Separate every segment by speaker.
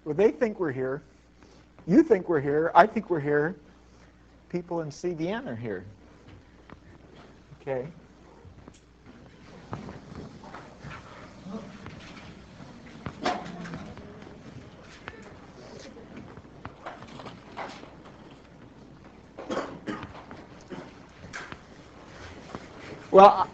Speaker 1: Well, they think we're here. You think we're here. I think we're here. People in CVN are here. Okay. Well,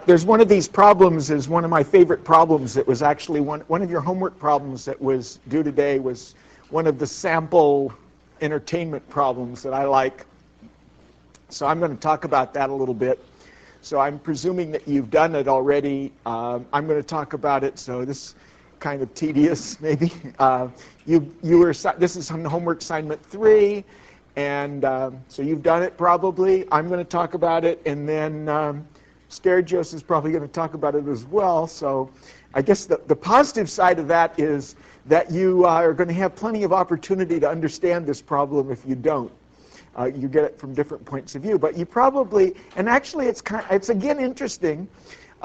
Speaker 1: there's one of these problems is one of my favorite problems. It was actually one of your homework problems that was due today was one of the sample entertainment problems that I like. So I'm going to talk about that a little bit. So I'm presuming that you've done it already. I'm going to talk about it. So this is kind of tedious, maybe. This is on homework assignment 3. And so you've done it probably. I'm going to talk about it, and then Ieorertsj is probably going to talk about it as well. So I guess the positive side of that is that you are going to have plenty of opportunity to understand this problem if you don't. You get it from different points of view. But you probably, and actually it's again interesting,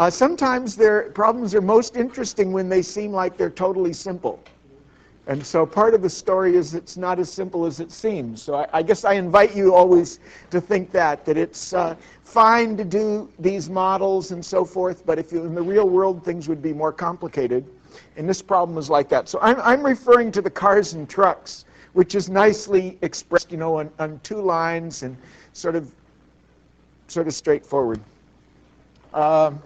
Speaker 1: sometimes problems are most interesting when they seem like they're totally simple. And so part of the story is it's not as simple as it seems. So I guess I invite you always to think that it's fine to do these models and so forth, but if in the real world things would be more complicated. And this problem is like that. So I'm referring to the cars and trucks, which is nicely expressed, on 2 lines and sort of straightforward. And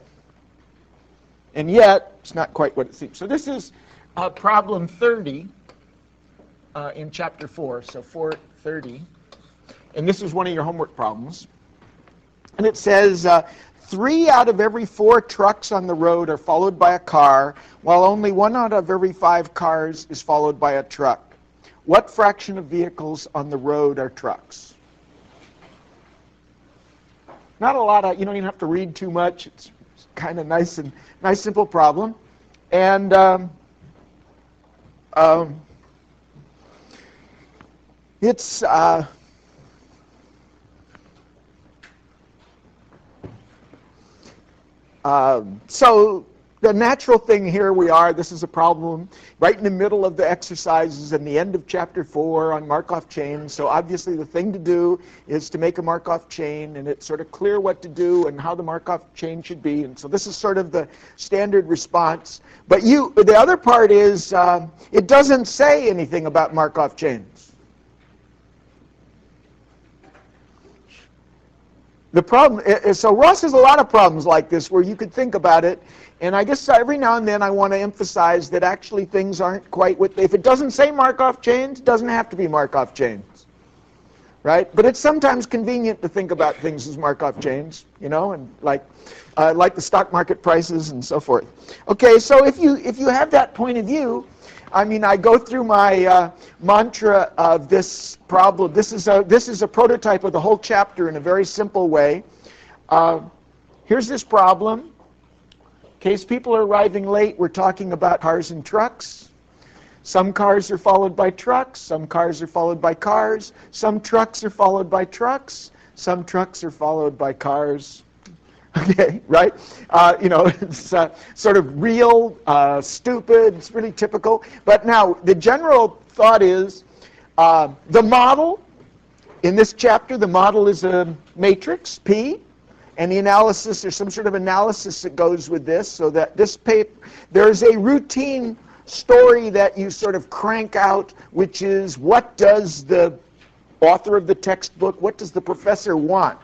Speaker 1: yet, it's not quite what it seems. So this is problem 30 in chapter 4, so 4:30. And this is one of your homework problems. And it says, 3 out of every 4 trucks on the road are followed by a car, while only 1 out of every 5 cars is followed by a truck. What fraction of vehicles on the road are trucks? Not a lot of, you don't even have to read too much. It's kind of nice simple problem. And it's so the natural thing here we are, this is a problem right in the middle of the exercises and the end of chapter 4 on Markov chains. So obviously the thing to do is to make a Markov chain, and it's sort of clear what to do and how the Markov chain should be. And so this is sort of the standard response. But the other part is it doesn't say anything about Markov chains. The problem is, so Ross has a lot of problems like this where you could think about it, and I guess every now and then I want to emphasize that actually things aren't quite what if it doesn't say Markov chains, it doesn't have to be Markov chains, right? But it's sometimes convenient to think about things as Markov chains, and like the stock market prices and so forth. Okay, so if you have that point of view, I mean, I go through my mantra of this problem. This is a prototype of the whole chapter in a very simple way. Here's this problem. In case people are arriving late, we're talking about cars and trucks. Some cars are followed by trucks. Some cars are followed by cars. Some trucks are followed by trucks. Some trucks are followed by cars. Okay, right? It's sort of real, stupid, it's really typical. But now, the general thought is, the model, in this chapter, the model is a matrix, P, and the analysis, there's some sort of analysis that goes with this, so that this paper, there's a routine story that you sort of crank out, which is, what does the author of the textbook, what does the professor want?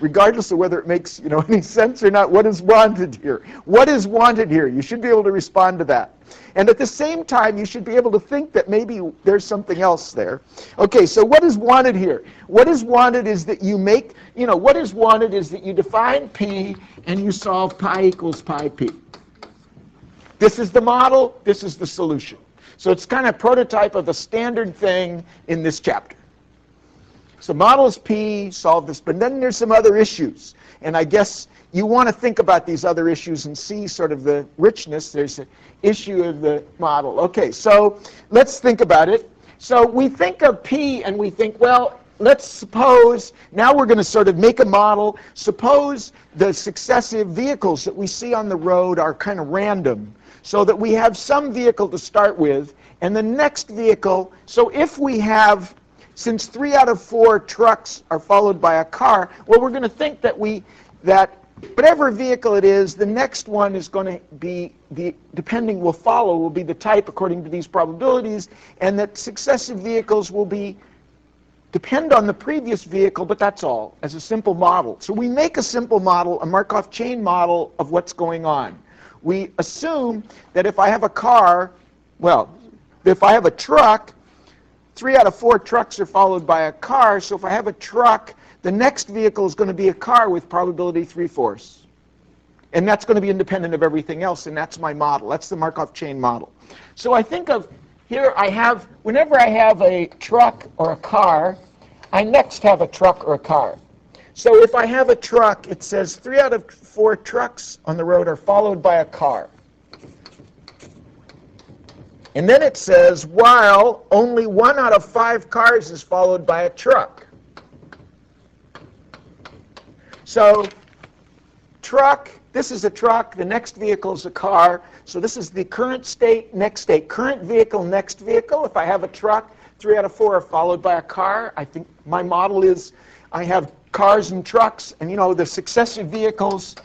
Speaker 1: Regardless of whether it makes any sense or not, what is wanted here? What is wanted here? You should be able to respond to that. And at the same time, you should be able to think that maybe there's something else there. Okay, so what is wanted here? What is wanted is that you make, what is wanted is that you define P and you solve pi equals pi P. This is the model, this is the solution. So it's kind of a prototype of the standard thing in this chapter. So model is P, solve this, but then there's some other issues. And I guess you want to think about these other issues and see sort of the richness. There's an issue of the model. Okay, so let's think about it. So we think of P and we think, well, let's suppose, now we're going to sort of make a model. Suppose the successive vehicles that we see on the road are kind of random, so that we have some vehicle to start with, And the next vehicle, so if we have, since 3 out of 4 trucks are followed by a car, well, we're going to think that whatever vehicle it is, the next one is going to be, will be the type according to these probabilities, and that successive vehicles will depend on the previous vehicle, but that's all, as a simple model. So we make a simple model, a Markov chain model of what's going on. We assume that if I have a car, well, if I have a truck, 3 out of 4 trucks are followed by a car, so if I have a truck, the next vehicle is going to be a car with probability 3/4. And that's going to be independent of everything else, and that's my model. That's the Markov chain model. So I think of, here I have, whenever I have a truck or a car, I next have a truck or a car. So if I have a truck, it says 3 out of 4 trucks on the road are followed by a car. And then it says, while only 1 out of 5 cars is followed by a truck. So truck, this is a truck, the next vehicle is a car. So this is the current state, next state. Current vehicle, next vehicle. If I have a truck, 3 out of 4 are followed by a car. I think my model is I have cars and trucks, and the successive vehicles.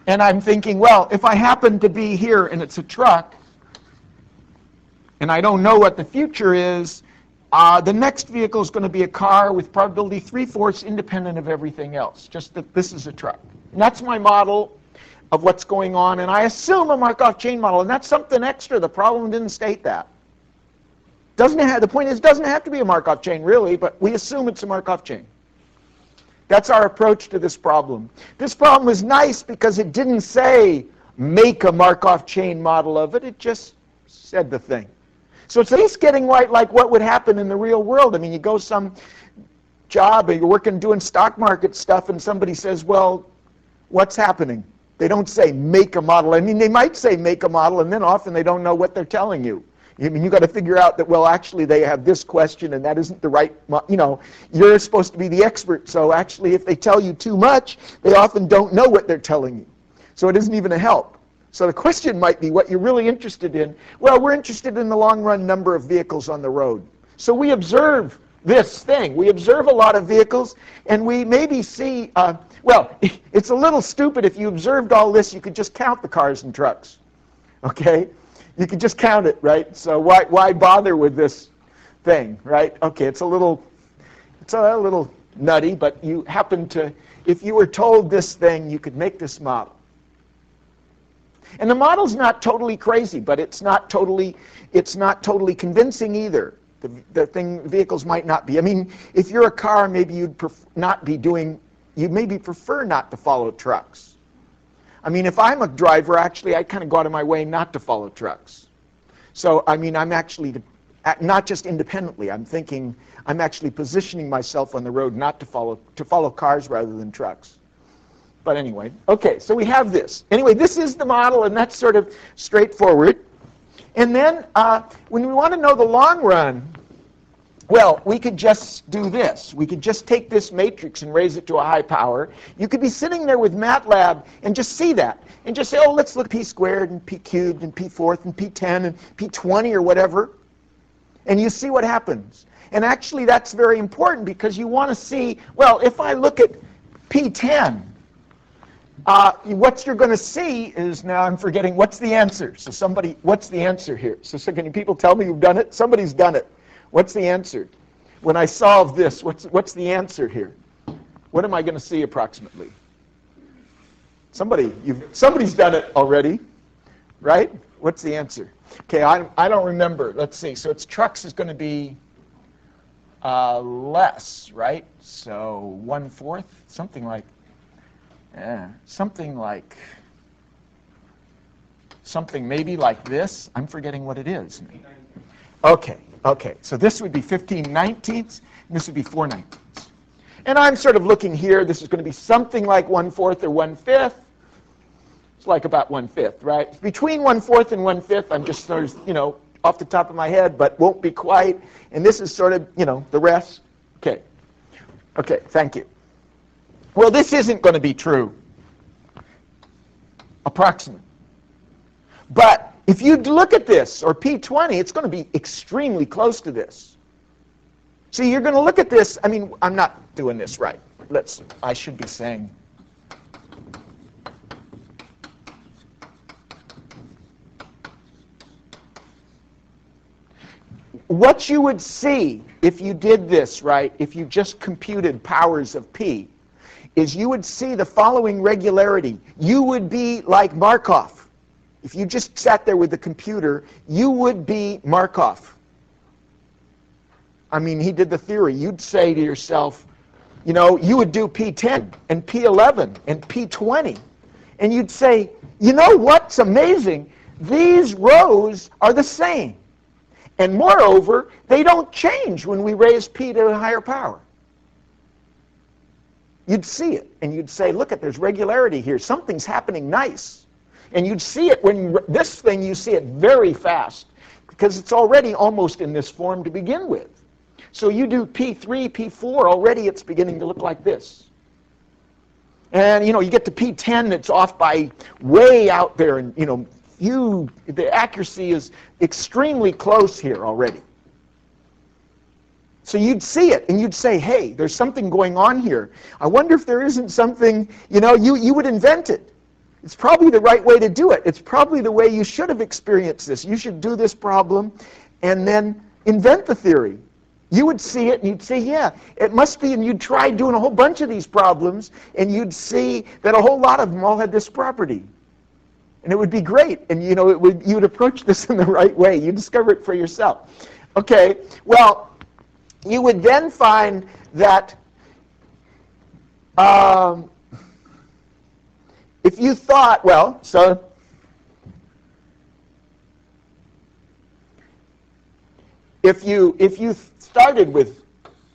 Speaker 1: And I'm thinking, well, if I happen to be here and it's a truck, and I don't know what the future is, the next vehicle is going to be a car with probability 3/4 independent of everything else, just that this is a truck. And that's my model of what's going on, and I assume a Markov chain model, and that's something extra. The problem didn't state that. The point is, it doesn't have to be a Markov chain, really, but we assume it's a Markov chain. That's our approach to this problem. This problem is nice because it didn't say, make a Markov chain model of it. It just said the thing. So it's at least getting like what would happen in the real world. I mean, you go some job, or you're doing stock market stuff, and somebody says, well, what's happening? They don't say, make a model. I mean, they might say, make a model, and then often they don't know what they're telling you. I mean, you got to figure out that, well, actually, they have this question, and that isn't the right, you're supposed to be the expert. So actually, if they tell you too much, they often don't know what they're telling you. So it isn't even a help. So the question might be what you're really interested in. Well, we're interested in the long-run number of vehicles on the road. So we observe this thing. We observe a lot of vehicles, and we maybe see, well, it's a little stupid. If you observed all this, you could just count the cars and trucks, okay? You could just count it, right? So why bother with this thing, right? Okay, it's a little nutty, but you happen to, if you were told this thing, you could make this model. And the model's not totally crazy, but it's not totally convincing either. Vehicles might not be. I mean, if you're a car, maybe you'd maybe prefer not to follow trucks. I mean, if I'm a driver, actually, I kind of go out of my way not to follow trucks. So, I mean, I'm actually, not just independently, I'm actually positioning myself on the road not to follow cars rather than trucks. But anyway, okay, so we have this. Anyway, this is the model, and that's sort of straightforward. And then, when we want to know the long run, well, we could just do this. We could just take this matrix and raise it to a high power. You could be sitting there with MATLAB and just see that. And just say, oh, let's look at p squared and p cubed and p fourth and p10 and p20 or whatever. And you see what happens. And actually, that's very important because you want to see, well, if I look at p10, what you're going to see is, now I'm forgetting, what's the answer? So what's the answer here? So can people tell me who've done it? Somebody's done it. What's the answer? When I solve this, what's the answer here? What am I going to see approximately? Somebody's done it already, right? What's the answer? Okay, I don't remember. Let's see. So trucks is going to be less, right? So 1/4, something like maybe like this. I'm forgetting what it is. Okay, so this would be 15/19, and this would be 4/19. And I'm sort of looking here. This is going to be something like 1/4 or 1/5. It's like about 1/5, right? Between 1/4 and 1/5, I'm just sort of, off the top of my head, but won't be quite. And this is sort of, the rest. Okay, thank you. Well, this isn't going to be true. Approximate. But if you look at this, or P20, it's going to be extremely close to this. So you're going to look at this. I mean, I'm not doing this right. I should be saying, what you would see if you did this, right, if you just computed powers of P, is you would see the following regularity. You would be like Markov. If you just sat there with the computer, you would be Markov. I mean, he did the theory. You'd say to yourself, you know, you would do P10 and P11 and P20, and you'd say, you know what's amazing? These rows are the same. And moreover, they don't change when we raise P to a higher power. You'd see it, and you'd say, look, there's regularity here. Something's happening nice. And you'd see it when this thing, you see it very fast, because it's already almost in this form to begin with. So you do P3, P4, already it's beginning to look like this. And, you know, you get to P10, it's off by way out there, and, you know, the accuracy is extremely close here already. So you'd see it, and you'd say, hey, there's something going on here. I wonder if there isn't something, you know, you would invent it. It's probably the right way to do it. It's probably the way you should have experienced this. You should do this problem and then invent the theory. You would see it, and you'd say, yeah, it must be, and you'd try doing a whole bunch of these problems, and you'd see that a whole lot of them all had this property. And it would be great, and you know, you'd approach this in the right way. You discover it for yourself. Okay, well, you would then find that if you thought, well, so if you started with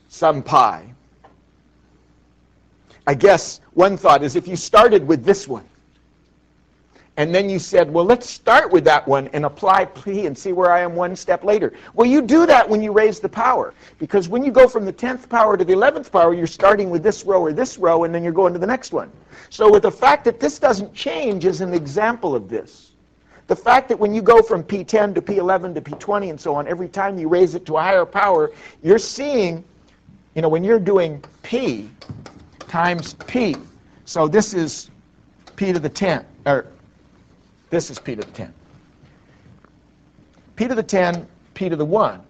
Speaker 1: some pi, I guess one thought is if you started with this one, and then you said, well, let's start with that one and apply P and see where I am one step later. Well, you do that when you raise the power, because when you go from the 10th power to the 11th power, you're starting with this row or this row, and then you're going to the next one. So with the fact that this doesn't change is an example of this. The fact that when you go from P10 to P11 to P20 and so on, every time you raise it to a higher power, you're seeing, you know, when you're doing P times P, so this is P to the 10, or this is P to the 10. P to the 10, P to the 1.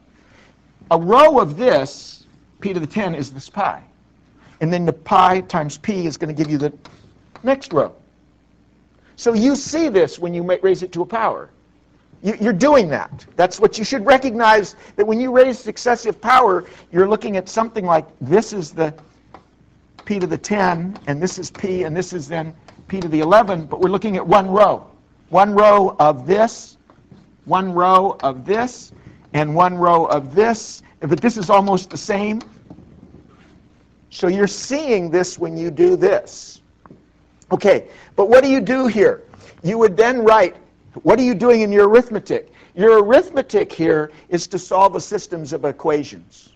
Speaker 1: A row of this, P to the 10, is this pi. And then the pi times P is going to give you the next row. So you see this when you raise it to a power. You're doing that. That's what you should recognize, that when you raise successive power, you're looking at something like this is the P to the 10, and this is P, and this is then P to the 11, but we're looking at one row. One row of this, one row of this, and one row of this. But this is almost the same. So you're seeing this when you do this. Okay, but what do you do here? You would then write, what are you doing in your arithmetic? Your arithmetic here is to solve a systems of equations.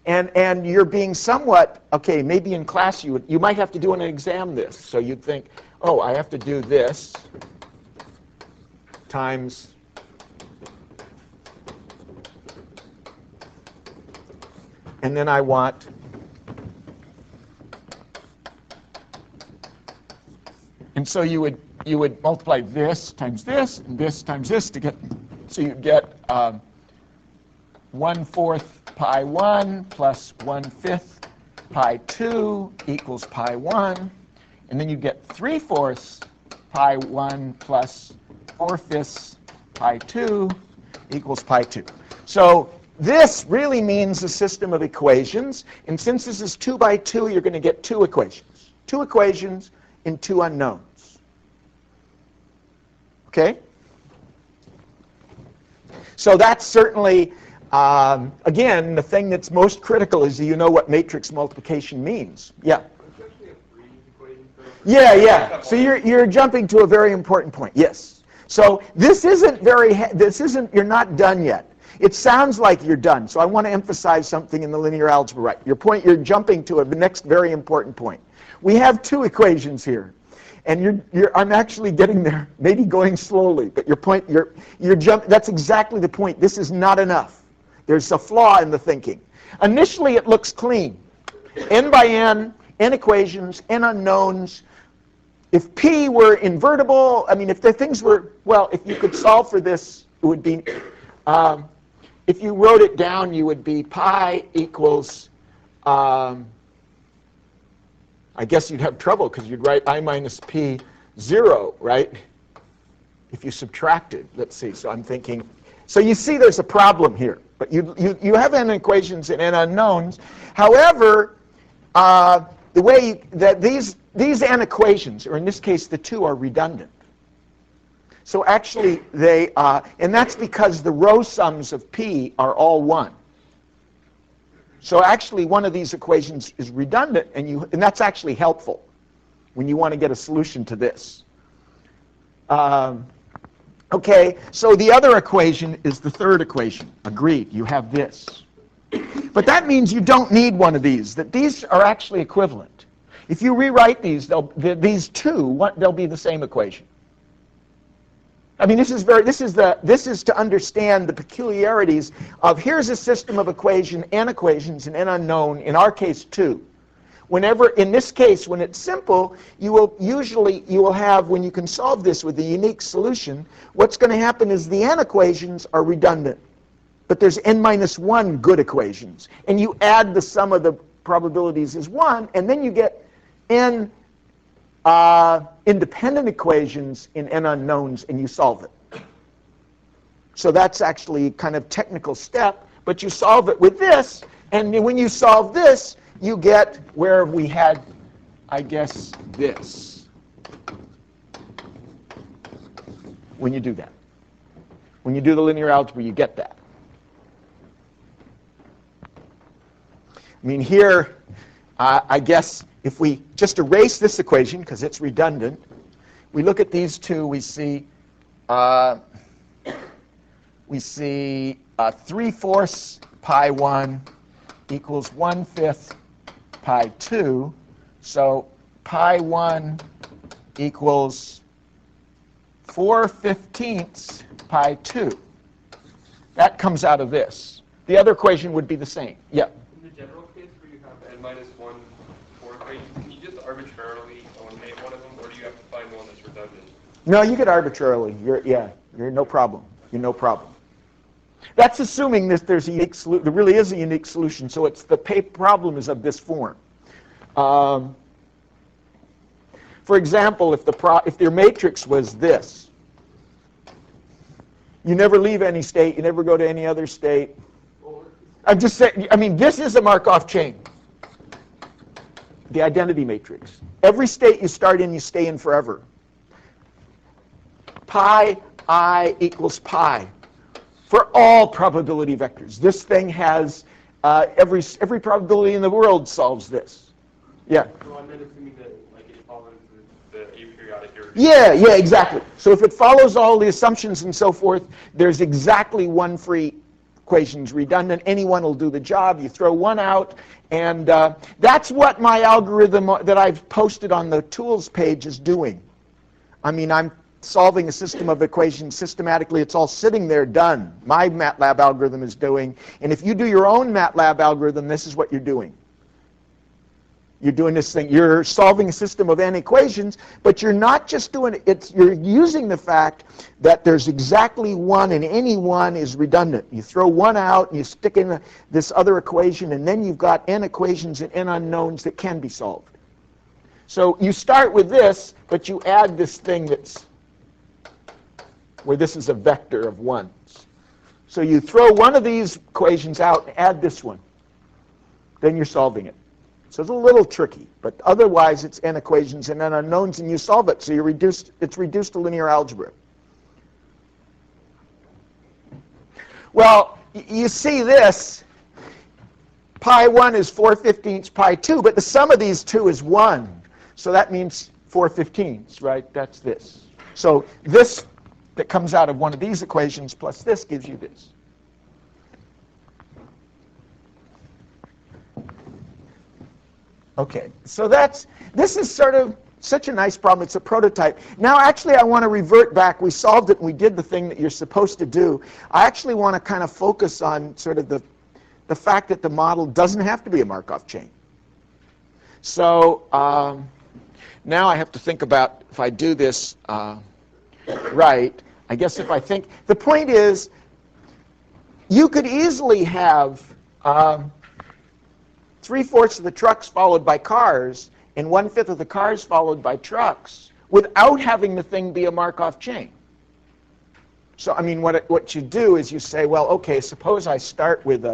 Speaker 1: And you're being somewhat, okay, maybe in class you might have to do an exam this. So you'd think, oh, I have to do this times and then I want and so you would multiply this times this and this times this to get, so you get 1/4 pi 1 plus 1/5 pi 2 equals pi 1, and then you get 3/4 pi 1 plus 4/5 pi 2 equals pi 2. So this really means a system of equations, and since this is 2 by 2, you're going to get two equations. Two equations in two unknowns. Okay? So that's certainly, again, the thing that's most critical is, do you know what matrix multiplication means? Yeah. Yeah. So you're jumping to a very important point. Yes. So this isn't you're not done yet. It sounds like you're done. So I want to emphasize something in the linear algebra. Right. You're jumping to the next very important point. We have two equations here. And I'm actually getting there, maybe going slowly, but your point, that's exactly the point. This is not enough. There's a flaw in the thinking. Initially, it looks clean. N by n equations, n unknowns. If P were invertible, I mean, if the things were, well, if you could solve for this, it would be, if you wrote it down, you would be pi equals, I guess you'd have trouble because you'd write I minus P 0, right? If you subtracted, let's see, so I'm thinking, so you see there's a problem here. But you have n equations and n unknowns. However, the way that these n equations, or in this case the two, are redundant. So actually they, and that's because the row sums of P are all 1. So actually one of these equations is redundant, and that's actually helpful when you want to get a solution to this. Okay, so the other equation is the third equation. Agreed, you have this. But that means you don't need one of these, that these are actually equivalent. If you rewrite these, these two, they'll be the same equation. I mean, this is to understand the peculiarities of here's a system of n equations and n unknown, in our case 2. Whenever, in this case, when it's simple, you will have, when you can solve this with a unique solution, what's going to happen is the n equations are redundant. But there's n minus 1 good equations. And you add the sum of the probabilities as 1, and then you get n independent equations in n unknowns, and you solve it. So that's actually kind of technical step, but you solve it with this, and when you solve this, you get where we had, I guess, this. When you do that. When you do the linear algebra, you get that. I mean, here, I guess, if we just erase this equation, because it's redundant, we look at these two, we see 3/4 pi 1 equals 1/5 pi 2. So pi 1 equals 4/15 pi 2. That comes out of this. The other equation would be the same. Yeah?
Speaker 2: In the general case where you have n minus 1 for equations, can you just arbitrarily eliminate one of them, or do you have to find one that's redundant?
Speaker 1: No, you could arbitrarily. You're no problem. You're no problem. That's assuming that there's a unique solution. There really is a unique solution. So it's the problem is of this form. For example, if your matrix was this, you never leave any state. You never go to any other state. I'm just saying. I mean, this is a Markov chain. The identity matrix. Every state you start in, you stay in forever. Pi I equals pi. For all probability vectors. This thing has, every probability in the world solves this. Yeah?
Speaker 2: So I'm then assuming that it follows the aperiodic error.
Speaker 1: Yeah, exactly. So if it follows all the assumptions and so forth, there's exactly one free equation's redundant. Any one will do the job. You throw one out, and that's what my algorithm that I've posted on the tools page is doing. I mean, I'm solving a system of equations systematically. It's all sitting there done. My MATLAB algorithm is doing. And if you do your own MATLAB algorithm, this is what you're doing. You're doing this thing. You're solving a system of n equations, but you're not just doing it. You're using the fact that there's exactly one, and any one is redundant. You throw one out, and you stick in this other equation, and then you've got n equations and n unknowns that can be solved. So you start with this, but you add this thing that's where this is a vector of ones. So you throw one of these equations out and add this one. Then you're solving it. So it's a little tricky, but otherwise it's n equations and n unknowns, and you solve it. So it's reduced to linear algebra. Well, you see this. Pi 1 is 4/15 pi 2, but the sum of these two is 1. So that means 4/15, right? That's this. So this that comes out of one of these equations plus this gives you this. Okay, so this is sort of Such a nice problem. It's a prototype. Now, actually, I want to revert back. We solved it and we did the thing that you're supposed to do. I actually want to kind of focus on sort of the fact that the model doesn't have to be a Markov chain. So now I have to think about if I do this right. I guess if I think, the point is, you could easily have 3/4 of the trucks followed by cars and 1/5 of the cars followed by trucks without having the thing be a Markov chain. So, I mean, what you do is you say, well, okay, suppose I start with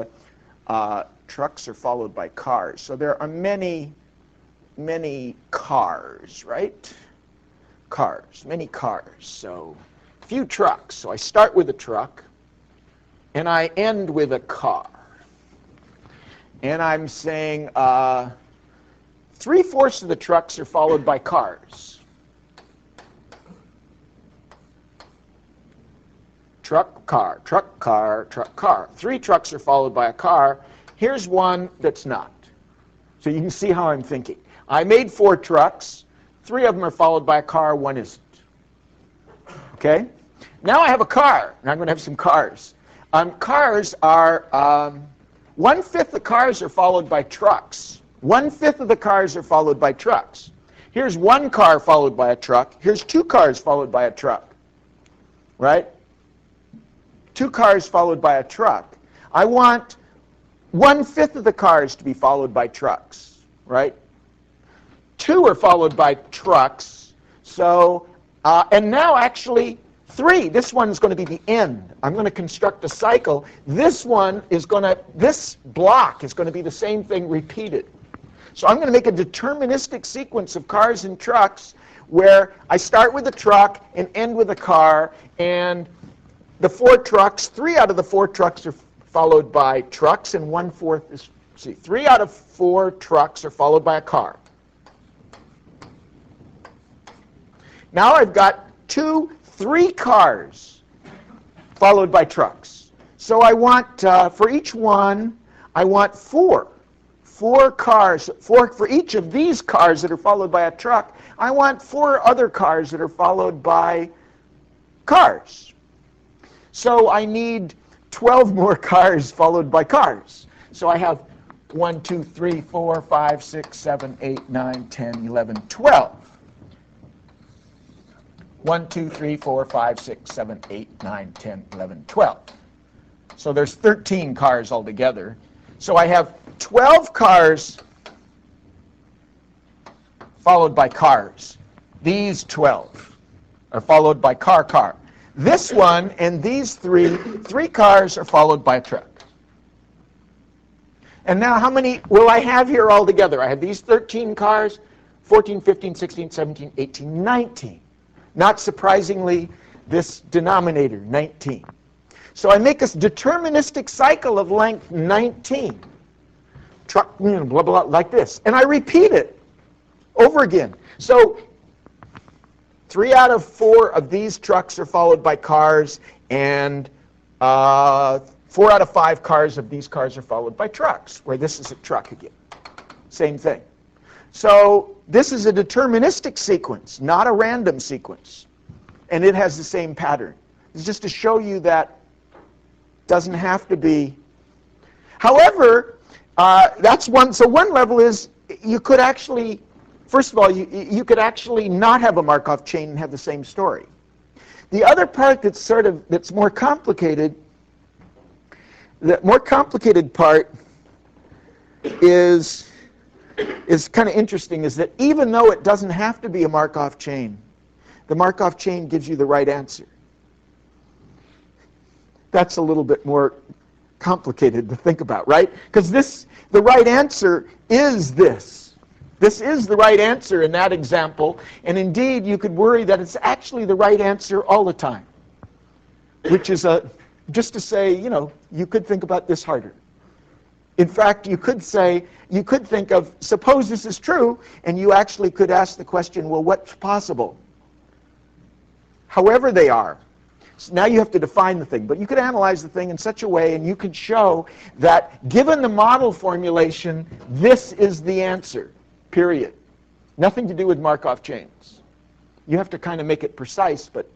Speaker 1: trucks are followed by cars. So there are many cars, right? Many cars. So few trucks. So I start with a truck and I end with a car. And I'm saying 3/4 of the trucks are followed by cars. Truck, car, truck, car, truck, car. 3 trucks are followed by a car. Here's one that's not. So you can see how I'm thinking. I made 4 trucks. 3 of them are followed by a car, 1 isn't. Okay? Now I have a car, and I'm going to have some cars. Cars are 1/5 the cars are followed by trucks. 1/5 of the cars are followed by trucks. Here's 1 car followed by a truck. Here's 2 cars followed by a truck. Right? 2 cars followed by a truck. I want 1/5 of the cars to be followed by trucks. Right? 2 are followed by trucks. So, and now actually 3. This one's going to be the end. I'm going to construct a cycle. This block is going to be the same thing repeated. So I'm going to make a deterministic sequence of cars and trucks where I start with a truck and end with a car, and the 4 trucks, 3 out of the 4 trucks are followed by trucks, and 1/4 is, 3 out of 4 trucks are followed by a car. Now I've got 3 cars followed by trucks. So I want, for each one, I want 4 cars. For each of these cars that are followed by a truck, I want 4 other cars that are followed by cars. So I need 12 more cars followed by cars. So I have 1, 2, 3, 4, 5, 6, 7, 8, 9, 10, 11, 12. 1, 2, 3, 4, 5, 6, 7, 8, 9, 10, 11, 12. So there's 13 cars altogether. So I have 12 cars followed by cars. These 12 are followed by car. This one and these 3 cars are followed by a truck. And now how many will I have here altogether? I have these 13 cars, 14, 15, 16, 17, 18, 19. Not surprisingly, this denominator, 19. So I make a deterministic cycle of length 19. Truck, blah, blah, blah, like this. And I repeat it over again. So 3 out of 4 of these trucks are followed by cars, and 4 out of 5 cars of these cars are followed by trucks, where this is a truck again. Same thing. So this is a deterministic sequence, not a random sequence. And it has the same pattern. It's just to show you that it doesn't have to be. However, that's one. So one level is you could actually, first of all, you could actually not have a Markov chain and have the same story. The other part that's more complicated, the more complicated part is kind of interesting, is that even though it doesn't have to be a Markov chain, the Markov chain gives you the right answer. That's a little bit more complicated to think about, right? Because the right answer is this. This is the right answer in that example, and indeed you could worry that it's actually the right answer all the time, which is just to say, you could think about this harder. In fact, you could think of, suppose this is true, and you actually could ask the question, well, what's possible? However they are. So now you have to define the thing, but you could analyze the thing in such a way, and you could show that given the model formulation, this is the answer, period. Nothing to do with Markov chains. You have to kind of make it precise, but,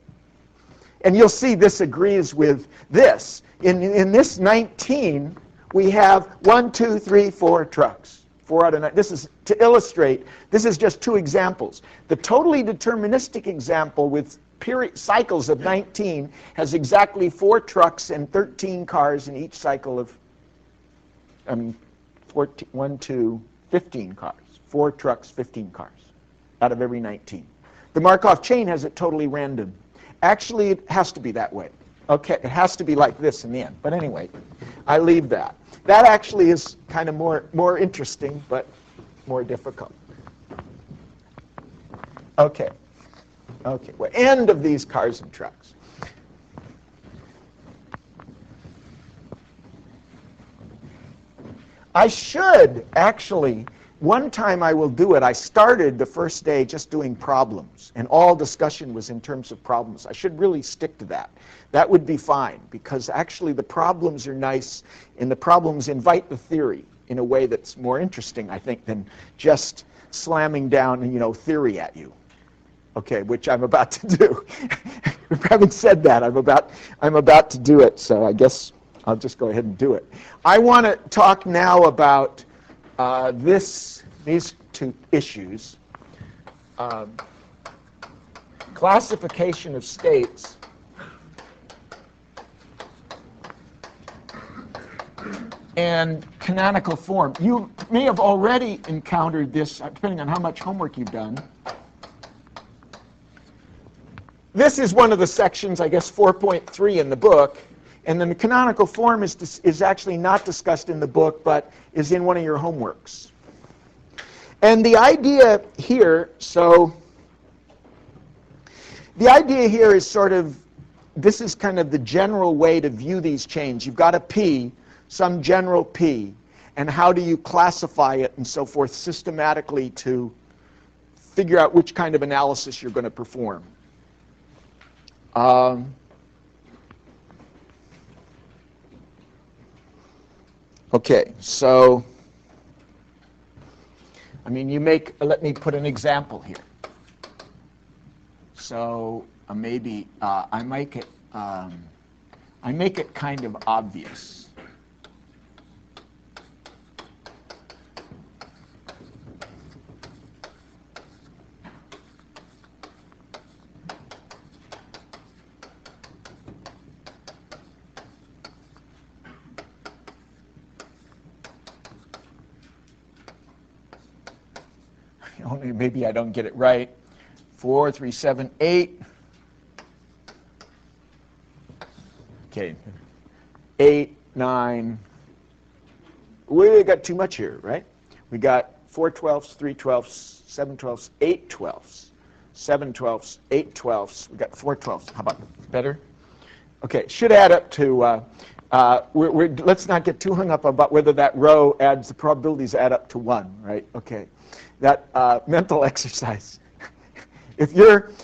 Speaker 1: and you'll see this agrees with this. In this 19, we have 1, 2, 3, 4 trucks. 4 out of 9. This is to illustrate. This is just 2 examples. The totally deterministic example with period cycles of 19 has exactly 4 trucks and 13 cars in each cycle of, 1, 2, 15 cars. 4 trucks, 15 cars out of every 19. The Markov chain has it totally random. Actually, it has to be that way. Okay, it has to be like this in the end. But anyway, I leave that. That actually is kind of more interesting, but more difficult. Okay. Okay, well, end of these cars and trucks. I should actually, one time I will do it. I started the first day just doing problems, and all discussion was in terms of problems. I should really stick to that. That would be fine, because actually the problems are nice, and the problems invite the theory in a way that's more interesting, I think, than just slamming down, theory at you. Okay, which I'm about to do. Having said that, I'm about to do it, so I guess I'll just go ahead and do it. I want to talk now about these 2 issues. Classification of states and canonical form. You may have already encountered this, depending on how much homework you've done. This is one of the sections, I guess 4.3 in the book, and then the canonical form is actually not discussed in the book, but is in one of your homeworks. And the idea here, is sort of, this is kind of the general way to view these chains. You've got a P, some general P, and how do you classify it and so forth systematically to figure out which kind of analysis you're going to perform. Okay, so, let me put an example here. So maybe I make it kind of obvious. Only maybe I don't get it right. 4, 3, 7, 8. Okay. 8, 9. We got too much here, right? We got 4 twelfths, 3 twelfths, 7 twelfths, 8 twelfths, 7 twelfths, 8 twelfths. We got 4 twelfths. How about that? Better? Okay, should add up to, let's not get too hung up about whether that row adds, the probabilities add up to 1, right? Okay. That mental exercise. If you're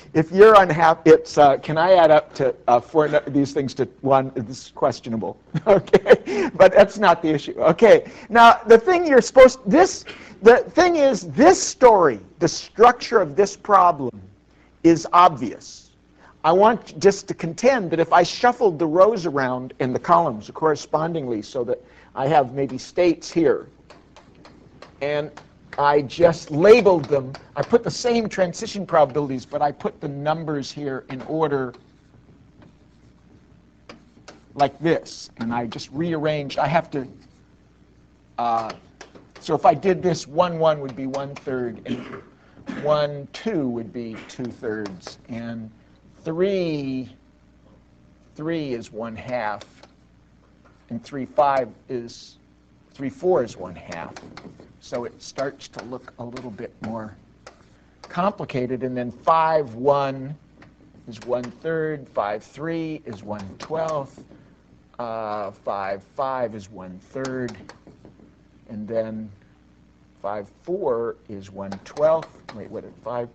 Speaker 1: unhappy, it's can I add up to 4 these things to 1? This is questionable. Okay, but that's not the issue. Okay, now the thing is this story, the structure of this problem, is obvious. I want just to contend that if I shuffled the rows around and the columns correspondingly, so that I have maybe states here, and I just labeled them. I put the same transition probabilities, but I put the numbers here in order like this. And I just rearranged. I have to, so if I did this, 1, 1 would be 1/3, and 1, 2 would be 2/3, and 3 is 1/2, and 3, 4 is 1/2. So it starts to look a little bit more complicated. And then 5, 1 is 1/3. 5, 3 is 1/12. 5, 5 is 1/3. And then 5, 4 is 1/12. Wait, what did 5,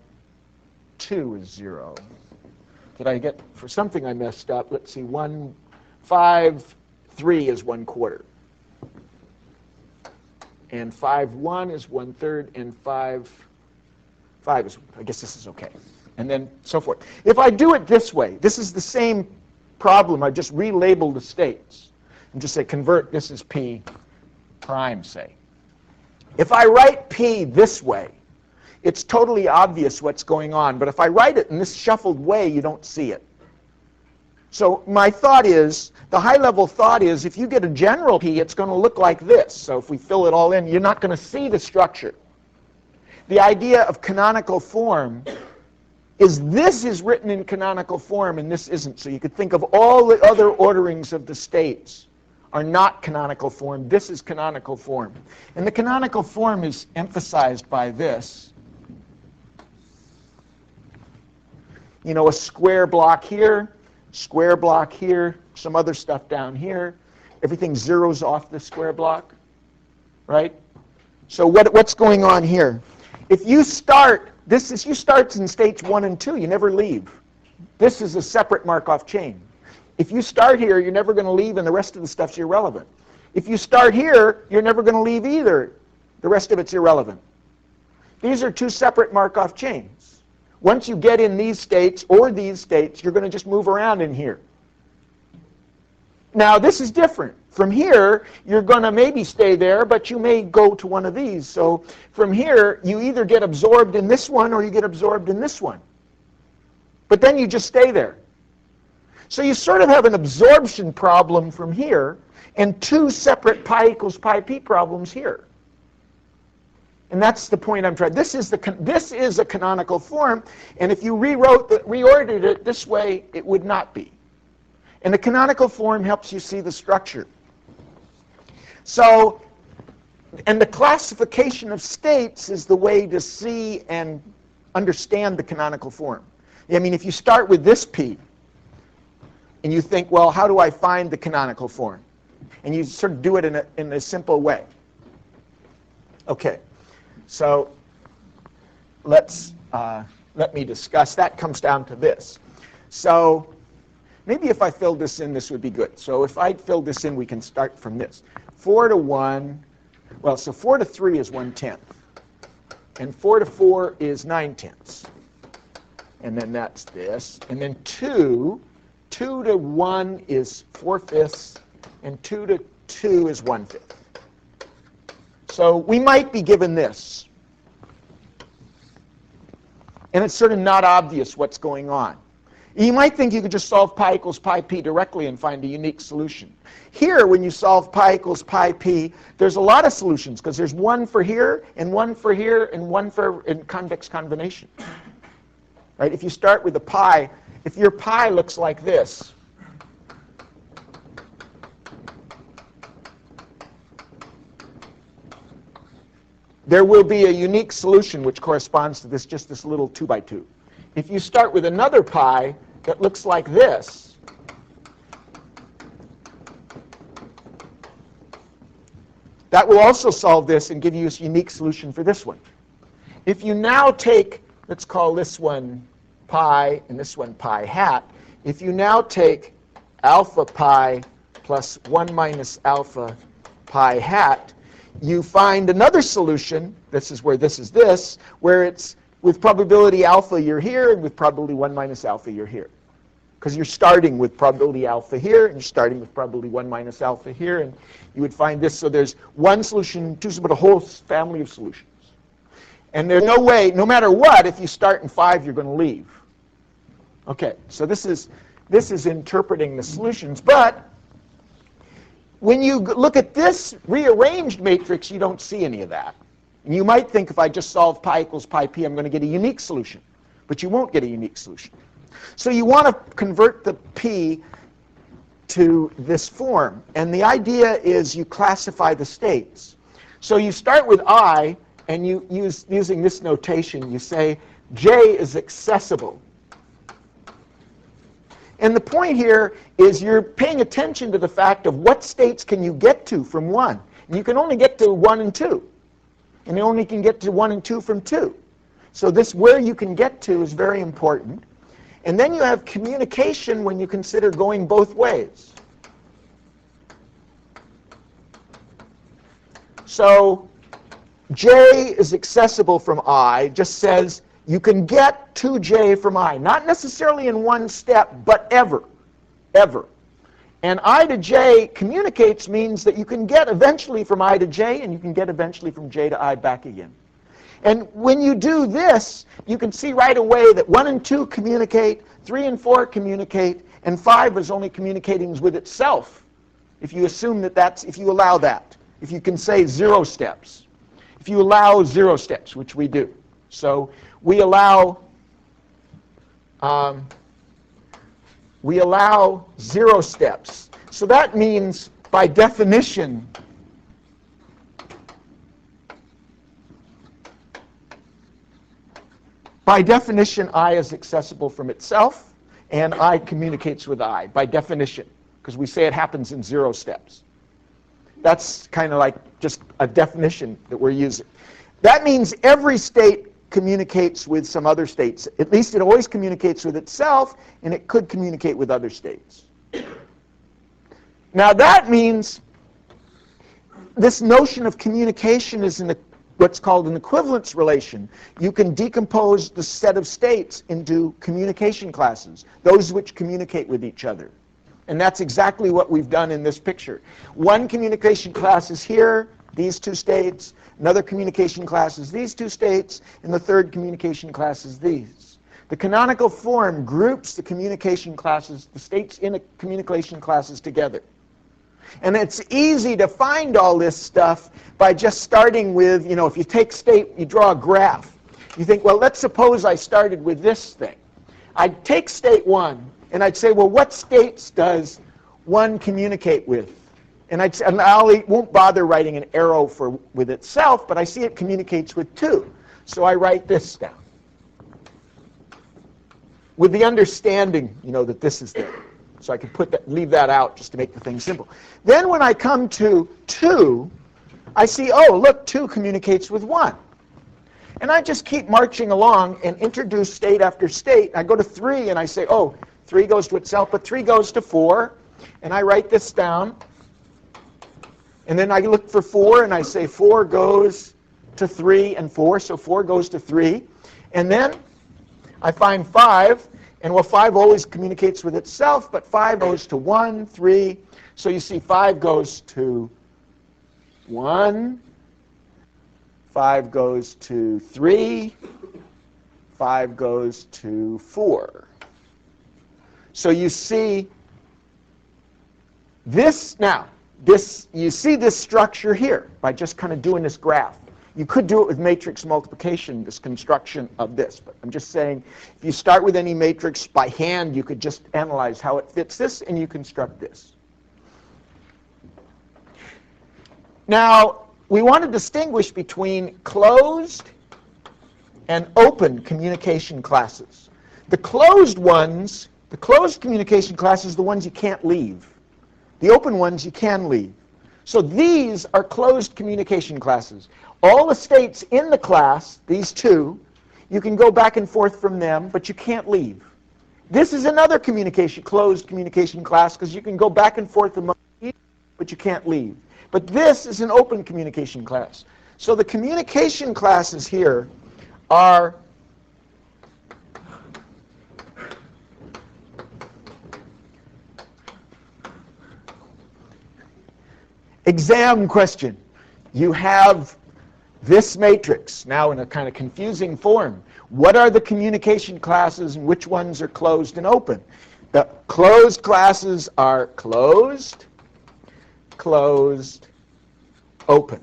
Speaker 1: 2 is 0. Did I get, for something I messed up, let's see, 5, 3 is 1/4. And 5, 1 is 1/3, and 5, 5 is, I guess this is okay. And then so forth. If I do it this way, this is the same problem. I just relabel the states and just say convert, this is P prime, say. If I write P this way, it's totally obvious what's going on. But if I write it in this shuffled way, you don't see it. So my thought is, the high-level thought is, if you get a general P, it's going to look like this. So if we fill it all in, you're not going to see the structure. The idea of canonical form is this is written in canonical form and this isn't. So you could think of all the other orderings of the states are not canonical form. This is canonical form. And the canonical form is emphasized by this. You know, a square block here, some other stuff down here. Everything zeroes off the square block, right? So what's going on here? If you start, you start in states 1 and 2, you never leave. This is a separate Markov chain. If you start here, you're never going to leave, and the rest of the stuff's irrelevant. If you start here, you're never going to leave either. The rest of it's irrelevant. These are two separate Markov chains. Once you get in these states or these states, you're going to just move around in here. Now, this is different. From here, you're going to maybe stay there, but you may go to one of these. So from here, you either get absorbed in this one or you get absorbed in this one. But then you just stay there. So you sort of have an absorption problem from here and two separate pi equals pi p problems here. And that's the point I'm trying. This is a canonical form, and if you reordered it this way, it would not be. And the canonical form helps you see the structure. So, and the classification of states is the way to see and understand the canonical form. I mean, if you start with this P, and you think, well, how do I find the canonical form? And you sort of do it in a simple way. Okay, so let me discuss. That comes down to this. So maybe if I filled this in, this would be good. So if I filled this in, we can start from this. 4 to 1, well, so 4 to 3 is 1/10. And 4 to 4 is 9/10. And then that's this. And then 2 to 1 is 4/5, and 2 to 2 is 1/5. So we might be given this. And it's sort of not obvious what's going on. You might think you could just solve pi equals pi p directly and find a unique solution. Here, when you solve pi equals pi p, there's a lot of solutions, because there's one for here, and one for here, and one for in convex combination. Right? If you start with a pi, if your pi looks like this, there will be a unique solution which corresponds to this, just this little 2x2. If you start with another pi that looks like this, that will also solve this and give you a unique solution for this one. If you now take, let's call this one pi and this one pi hat, if you now take alpha pi plus 1 minus alpha pi hat, you find another solution. This is where this is this, where it's with probability alpha you're here, and with probability 1 minus alpha you're here. Because you're starting with probability alpha here, and you're starting with probability 1 minus alpha here, and you would find this. So there's one solution, two, but a whole family of solutions. And there's no way, no matter what, if you start in 5, you're going to leave. Okay, so this is interpreting the solutions. But when you look at this rearranged matrix, you don't see any of that. And you might think if I just solve pi equals pi p, I'm going to get a unique solution. But you won't get a unique solution. So you want to convert the p to this form. And the idea is you classify the states. So you start with I, and you using this notation, you say J is accessible. And the point here is you're paying attention to the fact of what states can you get to from 1. And you can only get to 1 and 2. And you only can get to 1 and 2 from 2. So this where you can get to is very important. And then you have communication when you consider going both ways. So J is accessible from I, just says you can get to j from I. Not necessarily in one step, but ever. And I to j communicates means that you can get eventually from I to j, and you can get eventually from j to I back again. And when you do this, you can see right away that 1 and 2 communicate, 3 and 4 communicate, and 5 is only communicating with itself. If you assume that if you allow that. If you can say 0 steps. If you allow 0 steps, which we do. So we allow 0 steps. So that means, by definition, I is accessible from itself, and I communicates with I, by definition, because we say it happens in 0 steps. That's kind of like just a definition that we're using. That means every state communicates with some other states. At least it always communicates with itself, and it could communicate with other states. Now that means this notion of communication is in what's called an equivalence relation. You can decompose the set of states into communication classes, those which communicate with each other. And that's exactly what we've done in this picture. One communication class is here, these 2 states. Another communication class is these 2 states. And the third communication class is these. The canonical form groups the communication classes, the states in a communication classes together. And it's easy to find all this stuff by just starting with, if you take state, you draw a graph. You think, well, let's suppose I started with this thing. I'd take state 1, and I'd say, well, what states does 1 communicate with? And I won't bother writing an arrow with itself, but I see it communicates with 2. So I write this down. With the understanding, that this is there. So I can leave that out just to make the thing simple. Then when I come to 2, I see, oh, look, 2 communicates with 1. And I just keep marching along and introduce state after state. I go to 3, and I say, oh, 3 goes to itself, but 3 goes to 4. And I write this down. And then I look for 4, and I say 4 goes to 3 and 4. So 4 goes to 3. And then I find 5. And 5 always communicates with itself, but 5 goes to 1, 3. So you see 5 goes to 1. 5 goes to 3. 5 goes to 4. So you see this now. You see this structure here by just kind of doing this graph. You could do it with matrix multiplication, this construction of this. But I'm just saying, if you start with any matrix by hand, you could just analyze how it fits this, and you construct this. Now, we want to distinguish between closed and open communication classes. The closed communication classes are the ones you can't leave. The open ones you can leave. So these are closed communication classes. All the states in the class, these 2, you can go back and forth from them, but you can't leave. This is another closed communication class, because you can go back and forth among each, but you can't leave. But this is an open communication class. So the communication classes here are exam question. You have this matrix, now in a kind of confusing form. What are the communication classes, and which ones are closed and open? The closed classes are closed, closed, open.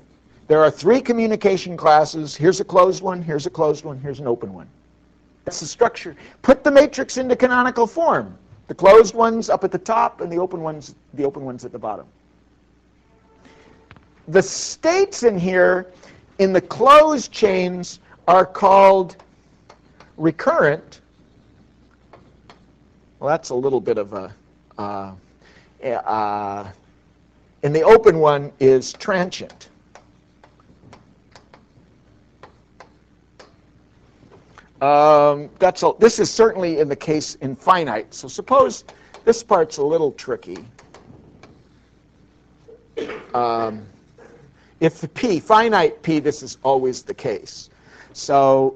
Speaker 1: There are 3 communication classes. Here's a closed one, here's a closed one, here's an open one. That's the structure. Put the matrix into canonical form. The closed ones up at the top, and the open ones at the bottom. The states in here, in the closed chains, are called recurrent. Well, that's a little bit of a... and the open one is transient. This is certainly in the case in finite. So suppose this part's a little tricky. If the p, finite p, this is always the case. So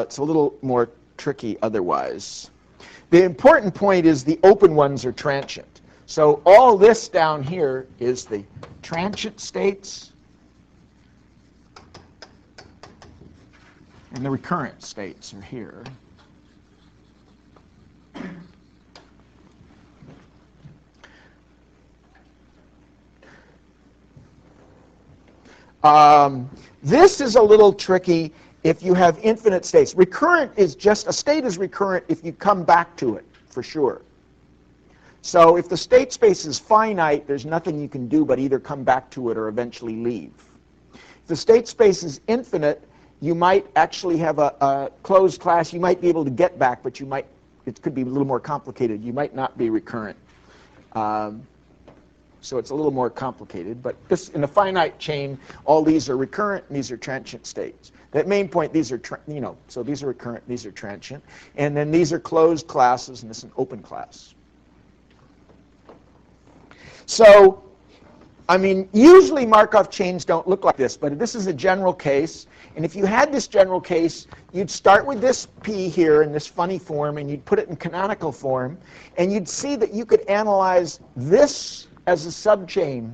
Speaker 1: it's a little more tricky otherwise. The important point is the open ones are transient. So all this down here is the transient states and the recurrent states are here. This is a little tricky if you have infinite states. Recurrent is just, a state is recurrent if you come back to it, for sure. So if the state space is finite, there's nothing you can do but either come back to it or eventually leave. If the state space is infinite, you might actually have a closed class. You might be able to get back, but it could be a little more complicated. You might not be recurrent. So it's a little more complicated. But this, in a finite chain, all these are recurrent and these are transient states. That main point, these are, so these are recurrent, these are transient. And then these are closed classes, and this is an open class. So, I mean, usually Markov chains don't look like this, but this is a general case. And if you had this general case, you'd start with this P here in this funny form, and you'd put it in canonical form, and you'd see that you could analyze this as a subchain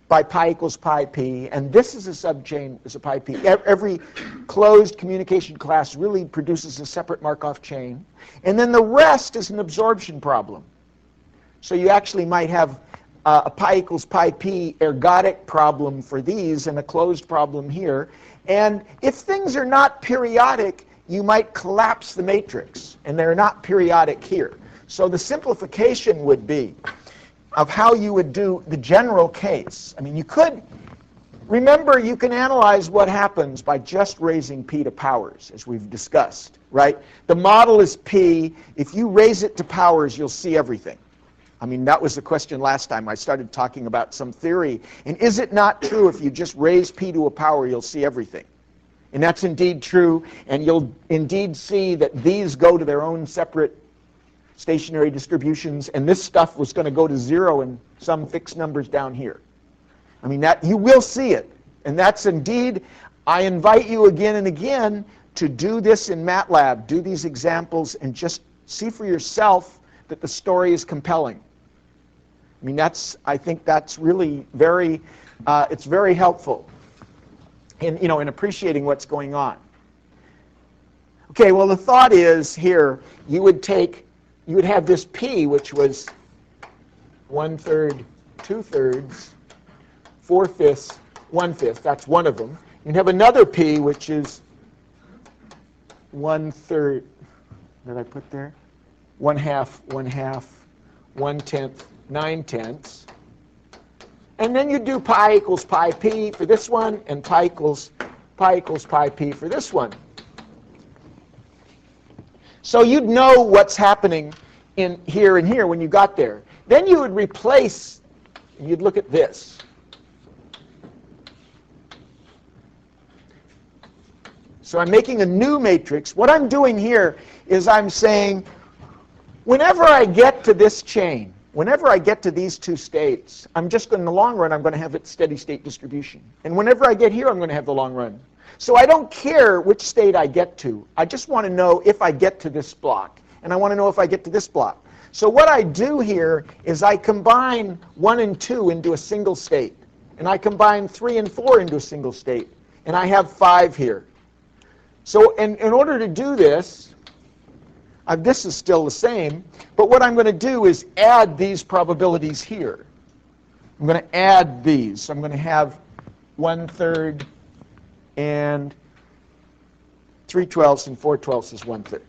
Speaker 1: by pi equals pi p, and this is a subchain as a pi p. Every closed communication class really produces a separate Markov chain. And then the rest is an absorption problem. So you actually might have a pi equals pi p ergodic problem for these and a closed problem here. And if things are not periodic, you might collapse the matrix, and they're not periodic here. So the simplification would be of how you would do the general case. I mean, you could, remember, you can analyze what happens by just raising p to powers, as we've discussed, right? The model is p. If you raise it to powers, you'll see everything. I mean, that was the question last time. I started talking about some theory. And is it not true if you just raise p to a power, you'll see everything? And that's indeed true. And you'll indeed see that these go to their own separate stationary distributions. And this stuff was going to go to 0 and some fixed numbers down here. I mean, that you will see it. And that's indeed, I invite you again and again to do this in MATLAB. Do these examples and just see for yourself that the story is compelling. I mean, I think that's really very, it's very helpful in appreciating what's going on. Okay, well, the thought is here, you would have this P, which was 1/3, 2/3, 4/5, 1/5. That's one of them. You'd have another P, which is 1/3. What did I put there? 1/2, 1/2, 1/10, 9/10. And then you do pi equals pi p for this one, and pi equals pi p for this one. So you'd know what's happening in here and here when you got there. Then you would replace, and you'd look at this. So I'm making a new matrix. What I'm doing here is I'm saying, whenever I get to this chain, whenever I get to these two states, I'm just going, in the long run, I'm going to have its steady state distribution. And whenever I get here, I'm going to have the long run. So I don't care which state I get to. I just want to know if I get to this block. And I want to know if I get to this block. So what I do here is I combine 1 and 2 into a single state. And I combine 3 and 4 into a single state. And I have 5 here. So in order to do this, this is still the same, but what I'm going to do is add these probabilities here. I'm going to add these. So I'm going to have 1/3 and 3/12 and 4/12 is 1/3.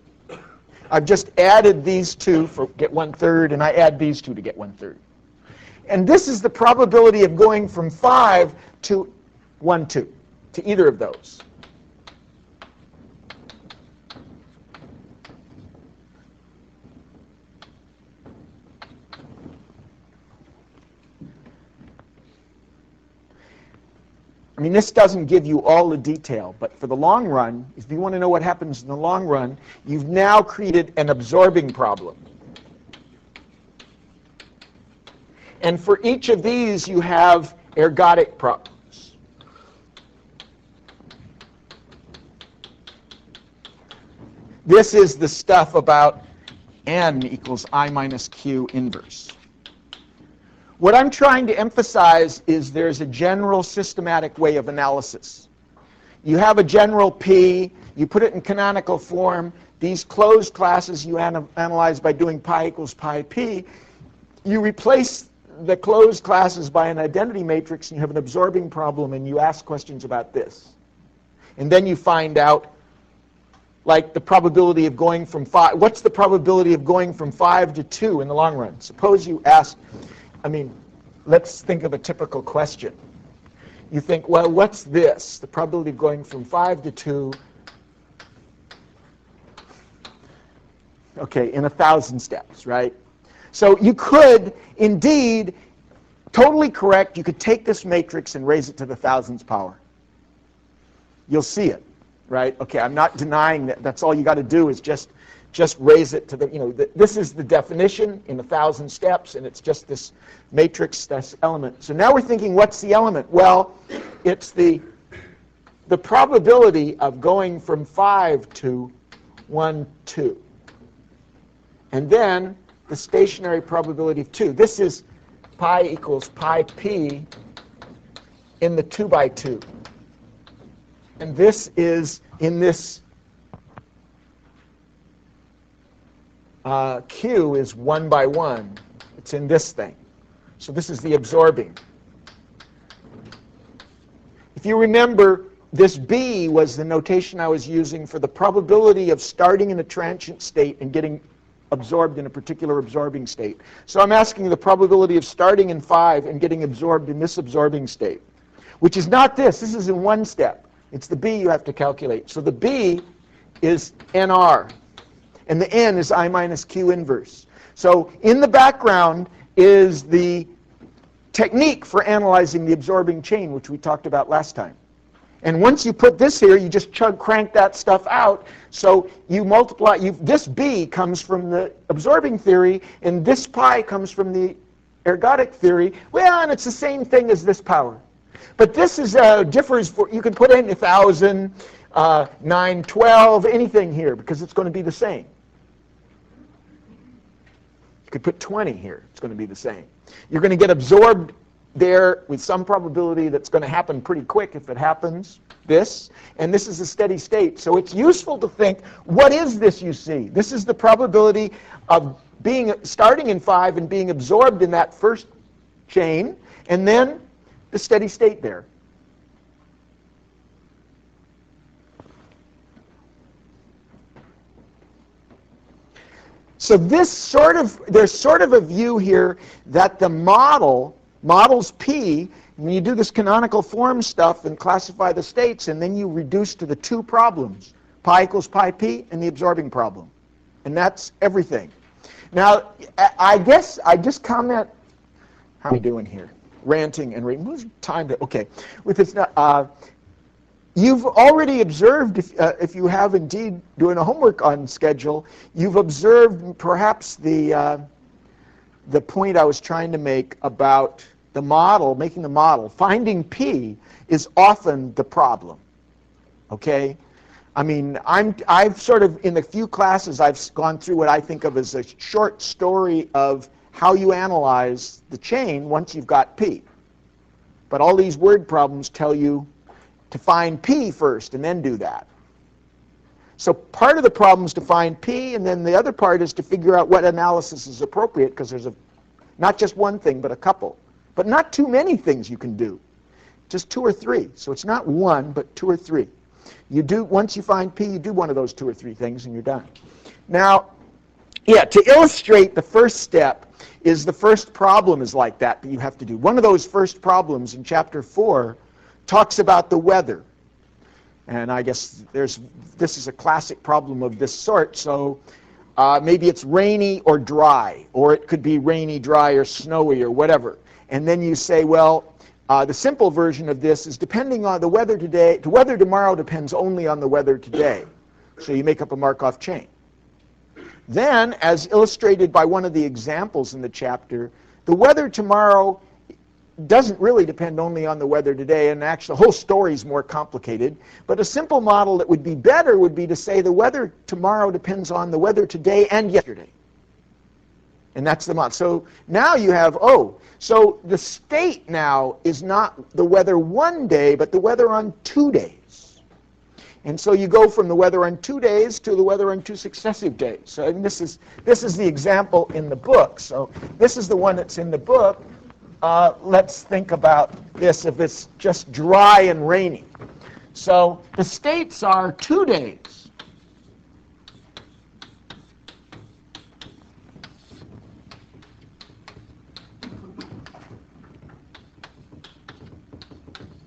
Speaker 1: I've just added these two for get 1/3, and I add these two to get 1/3. And this is the probability of going from 5 to 1, 2, to either of those. I mean, this doesn't give you all the detail, but for the long run, if you want to know what happens in the long run, you've now created an absorbing problem. And for each of these, you have ergodic problems. This is the stuff about n equals I minus q inverse. What I'm trying to emphasize is there's a general systematic way of analysis. You have a general P, you put it in canonical form. These closed classes you analyze by doing pi equals pi p. You replace the closed classes by an identity matrix, and you have an absorbing problem, and you ask questions about this. And then you find out, like, the probability of going from 5. What's the probability of going from 5 to 2 in the long run? Suppose you ask, let's think of a typical question. You think, well, what's this? The probability of going from 5 to 2, okay, in 1,000 steps, right? So you could, indeed, totally correct, you could take this matrix and raise it to the 1,000th power. You'll see it, right? Okay, I'm not denying that. That's all you got to do is just raise it to the, this is the definition in 1,000 steps, and it's just this matrix, this element. So now we're thinking, what's the element? Well, it's the probability of going from 5 to 1, 2. And then the stationary probability of 2. This is pi equals pi p in the 2 by 2. And this is in this q is 1 by 1. It's in this thing. So this is the absorbing. If you remember, this b was the notation I was using for the probability of starting in a transient state and getting absorbed in a particular absorbing state. So I'm asking the probability of starting in 5 and getting absorbed in this absorbing state, which is not this. This is in one step. It's the b you have to calculate. So the b is nr, and the n is I minus q inverse. So in the background is the technique for analyzing the absorbing chain, which we talked about last time. And once you put this here, you just crank that stuff out. So you multiply. This b comes from the absorbing theory, and this pi comes from the ergodic theory. Well, and it's the same thing as this power. But this is differs for, you can put in 1,000, 912, anything here, because it's going to be the same. You could put 20 here. It's going to be the same. You're going to get absorbed there with some probability that's going to happen pretty quick if it happens, this. And this is a steady state. So it's useful to think, what is this you see? This is the probability of starting in 5 and being absorbed in that first chain, and then the steady state there. So there's sort of a view here that the models P, when you do this canonical form stuff and classify the states, and then you reduce to the two problems, pi equals pi p and the absorbing problem. And that's everything. Now, I guess I just comment, how are we doing here? Ranting and reading. Time to, okay. With this, you've already observed, if you have indeed doing a homework on schedule, you've observed perhaps the point I was trying to make about the model, making the model. Finding P is often the problem, okay? I mean, I've sort of, in the few classes, I've gone through what I think of as a short story of how you analyze the chain once you've got P. But all these word problems tell you to find P first and then do that. So part of the problem is to find P, and then the other part is to figure out what analysis is appropriate, because there's not just one thing, but a couple. But not too many things you can do. Just 2 or 3. So it's not 1, but 2 or 3. Once you find P, you do one of those 2 or 3 things, and you're done. Now, yeah, to illustrate the first step is the first problem is like that you have to do. One of those first problems in chapter 4 talks about the weather. And I guess this is a classic problem of this sort. So maybe it's rainy or dry, or it could be rainy, dry, or snowy, or whatever. And then you say, well, the simple version of this is depending on the weather today. The weather tomorrow depends only on the weather today. So you make up a Markov chain. Then, as illustrated by one of the examples in the chapter, the weather tomorrow doesn't really depend only on the weather today, and actually the whole story is more complicated. But a simple model that would be better would be to say the weather tomorrow depends on the weather today and yesterday. And that's the model. So now you have, so the state now is not the weather one day, but the weather on 2 days. And so you go from the weather on 2 days to the weather on 2 successive days. So and this is the example in the book. So this is the one that's in the book. Let's think about this if it's just dry and rainy. So the states are 2 days.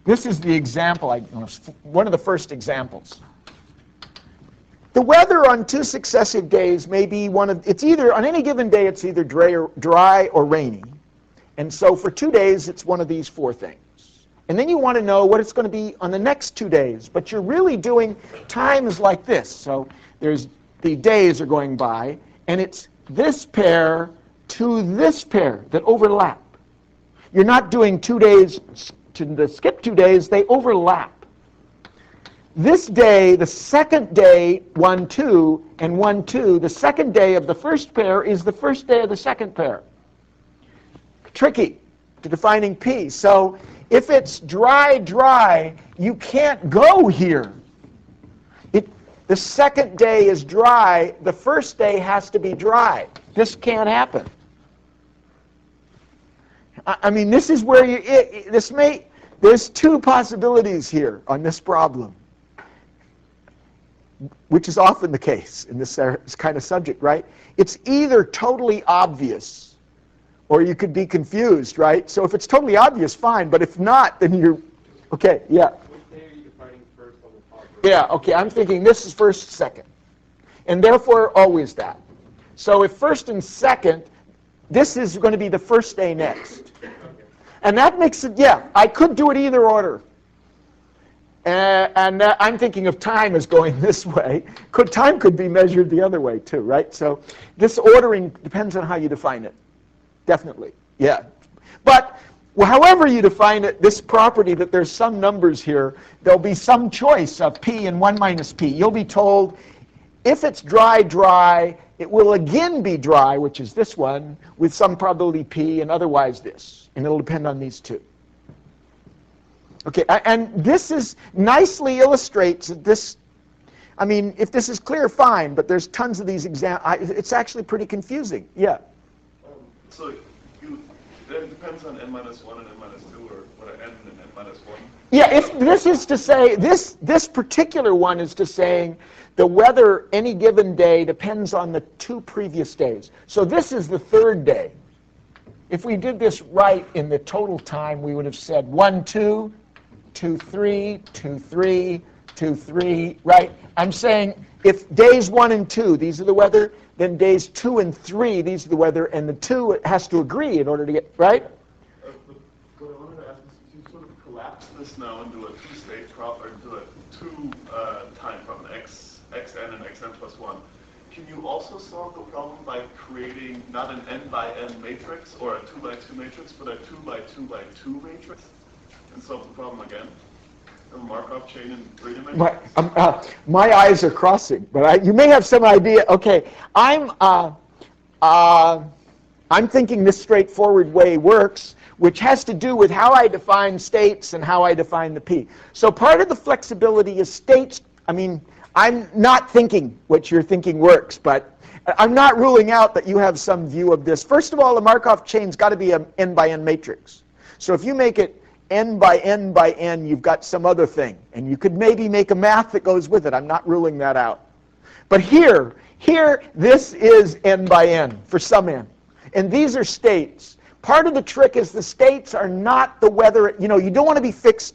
Speaker 1: This is the example, one of the first examples. The weather on 2 successive days may be it's either, on any given day, it's either dry or rainy. And so for 2 days, it's one of these 4 things. And then you want to know what it's going to be on the next 2 days. But you're really doing times like this. So the days are going by, and it's this pair to this pair that overlap. You're not doing 2 days to skip 2 days, they overlap. This day, the second day, 1, 2, and 1, 2, the second day of the first pair is the first day of the second pair. Tricky to defining P. So if it's dry, dry, you can't go here. The second day is dry, the first day has to be dry. This can't happen. I mean, this is where there's 2 possibilities here on this problem, which is often the case in this kind of subject, right? It's either totally obvious, or you could be confused, right? So if it's totally obvious, fine, but if not, then you're, okay, yeah.
Speaker 2: Which day are you defining first on the top?
Speaker 1: Yeah, okay, I'm thinking this is first, second, and therefore always that. So if first and second, this is going to be the first day next. And that makes it, yeah, I could do it either order. And I'm thinking of time as going this way. Time could be measured the other way too, right? So this ordering depends on how you define it. Definitely, yeah. But however you define it, this property that there's some numbers here, there'll be some choice of P and 1 minus P. You'll be told if it's dry, dry, it will again be dry, which is this one, with some probability P, and otherwise this. And it'll depend on these 2. Okay, and this is nicely illustrates this. I mean, if this is clear, fine, but there's tons of these examples. It's actually pretty confusing. Yeah.
Speaker 3: So it depends on n minus 1 and n minus 2, or what n and n minus 1.
Speaker 1: Yeah, if this is to say, this particular one is to saying the weather any given day depends on the 2 previous days. So this is the 3rd day. If we did this right in the total time, we would have said 1, 2, 2, 3, 2, 3, 2, 3, right? I'm saying if days 1 and 2, these are the weather, then days 2 and 3, these are the weather, and the 2 it has to agree in order to get, right?
Speaker 3: But I wanted to ask is, you sort of collapse this now into a 2-state problem, or into a 2-time problem, xn and xn plus 1. Can you also solve the problem by creating not an n by n matrix or a 2 by 2 matrix, but a 2 by 2 by 2 matrix, and solve the problem again? A Markov chain in 3 dimensions?
Speaker 1: My eyes are crossing, but you may have some idea. Okay, I'm thinking this straightforward way works, which has to do with how I define states and how I define the P. So part of the flexibility is states. I mean, I'm not thinking what you're thinking works, but I'm not ruling out that you have some view of this. First of all, the Markov chain's got to be an n by n matrix. So if you make it n by n by n, you've got some other thing. And you could maybe make a math that goes with it. I'm not ruling that out. But here, this is n by n for some n. And these are states. Part of the trick is the states are not the weather. You don't want to be fixed.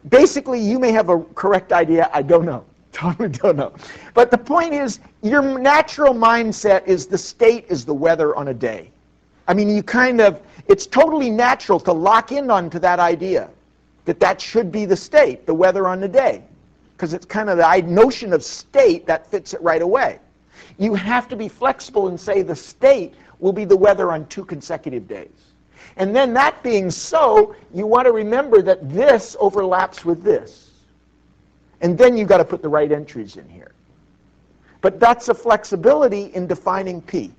Speaker 1: Basically, you may have a correct idea. I don't know. Totally don't know. But the point is, your natural mindset is the state is the weather on a day. I mean, it's totally natural to lock in onto that idea, that should be the state, the weather on the day. Because it's kind of the notion of state that fits it right away. You have to be flexible and say the state will be the weather on 2 consecutive days. And then that being so, you want to remember that this overlaps with this. And then you've got to put the right entries in here. But that's a flexibility in defining P,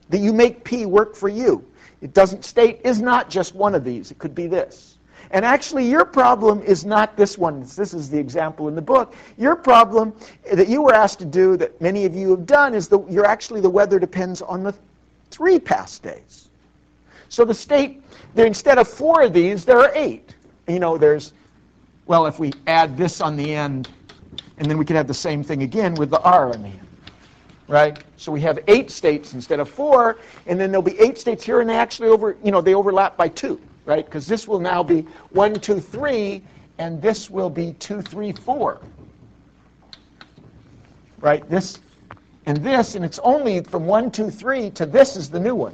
Speaker 1: that you make P work for you. It doesn't state is not just one of these. It could be this. And actually, your problem is not this one. This is the example in the book. Your problem that you were asked to do, that many of you have done, is that the weather depends on the 3 past days. So the state, there, instead of 4 of these, there are 8. You know, there's, well, if we add this on the end, and then we could have the same thing again with the R on the end, right? So we have 8 states instead of 4, and then there'll be 8 states here, and they actually they overlap by 2. Right? Because this will now be 1, 2, 3, and this will be 2, 3, 4. Right? This and this, and it's only from 1, 2, 3 to this is the new one.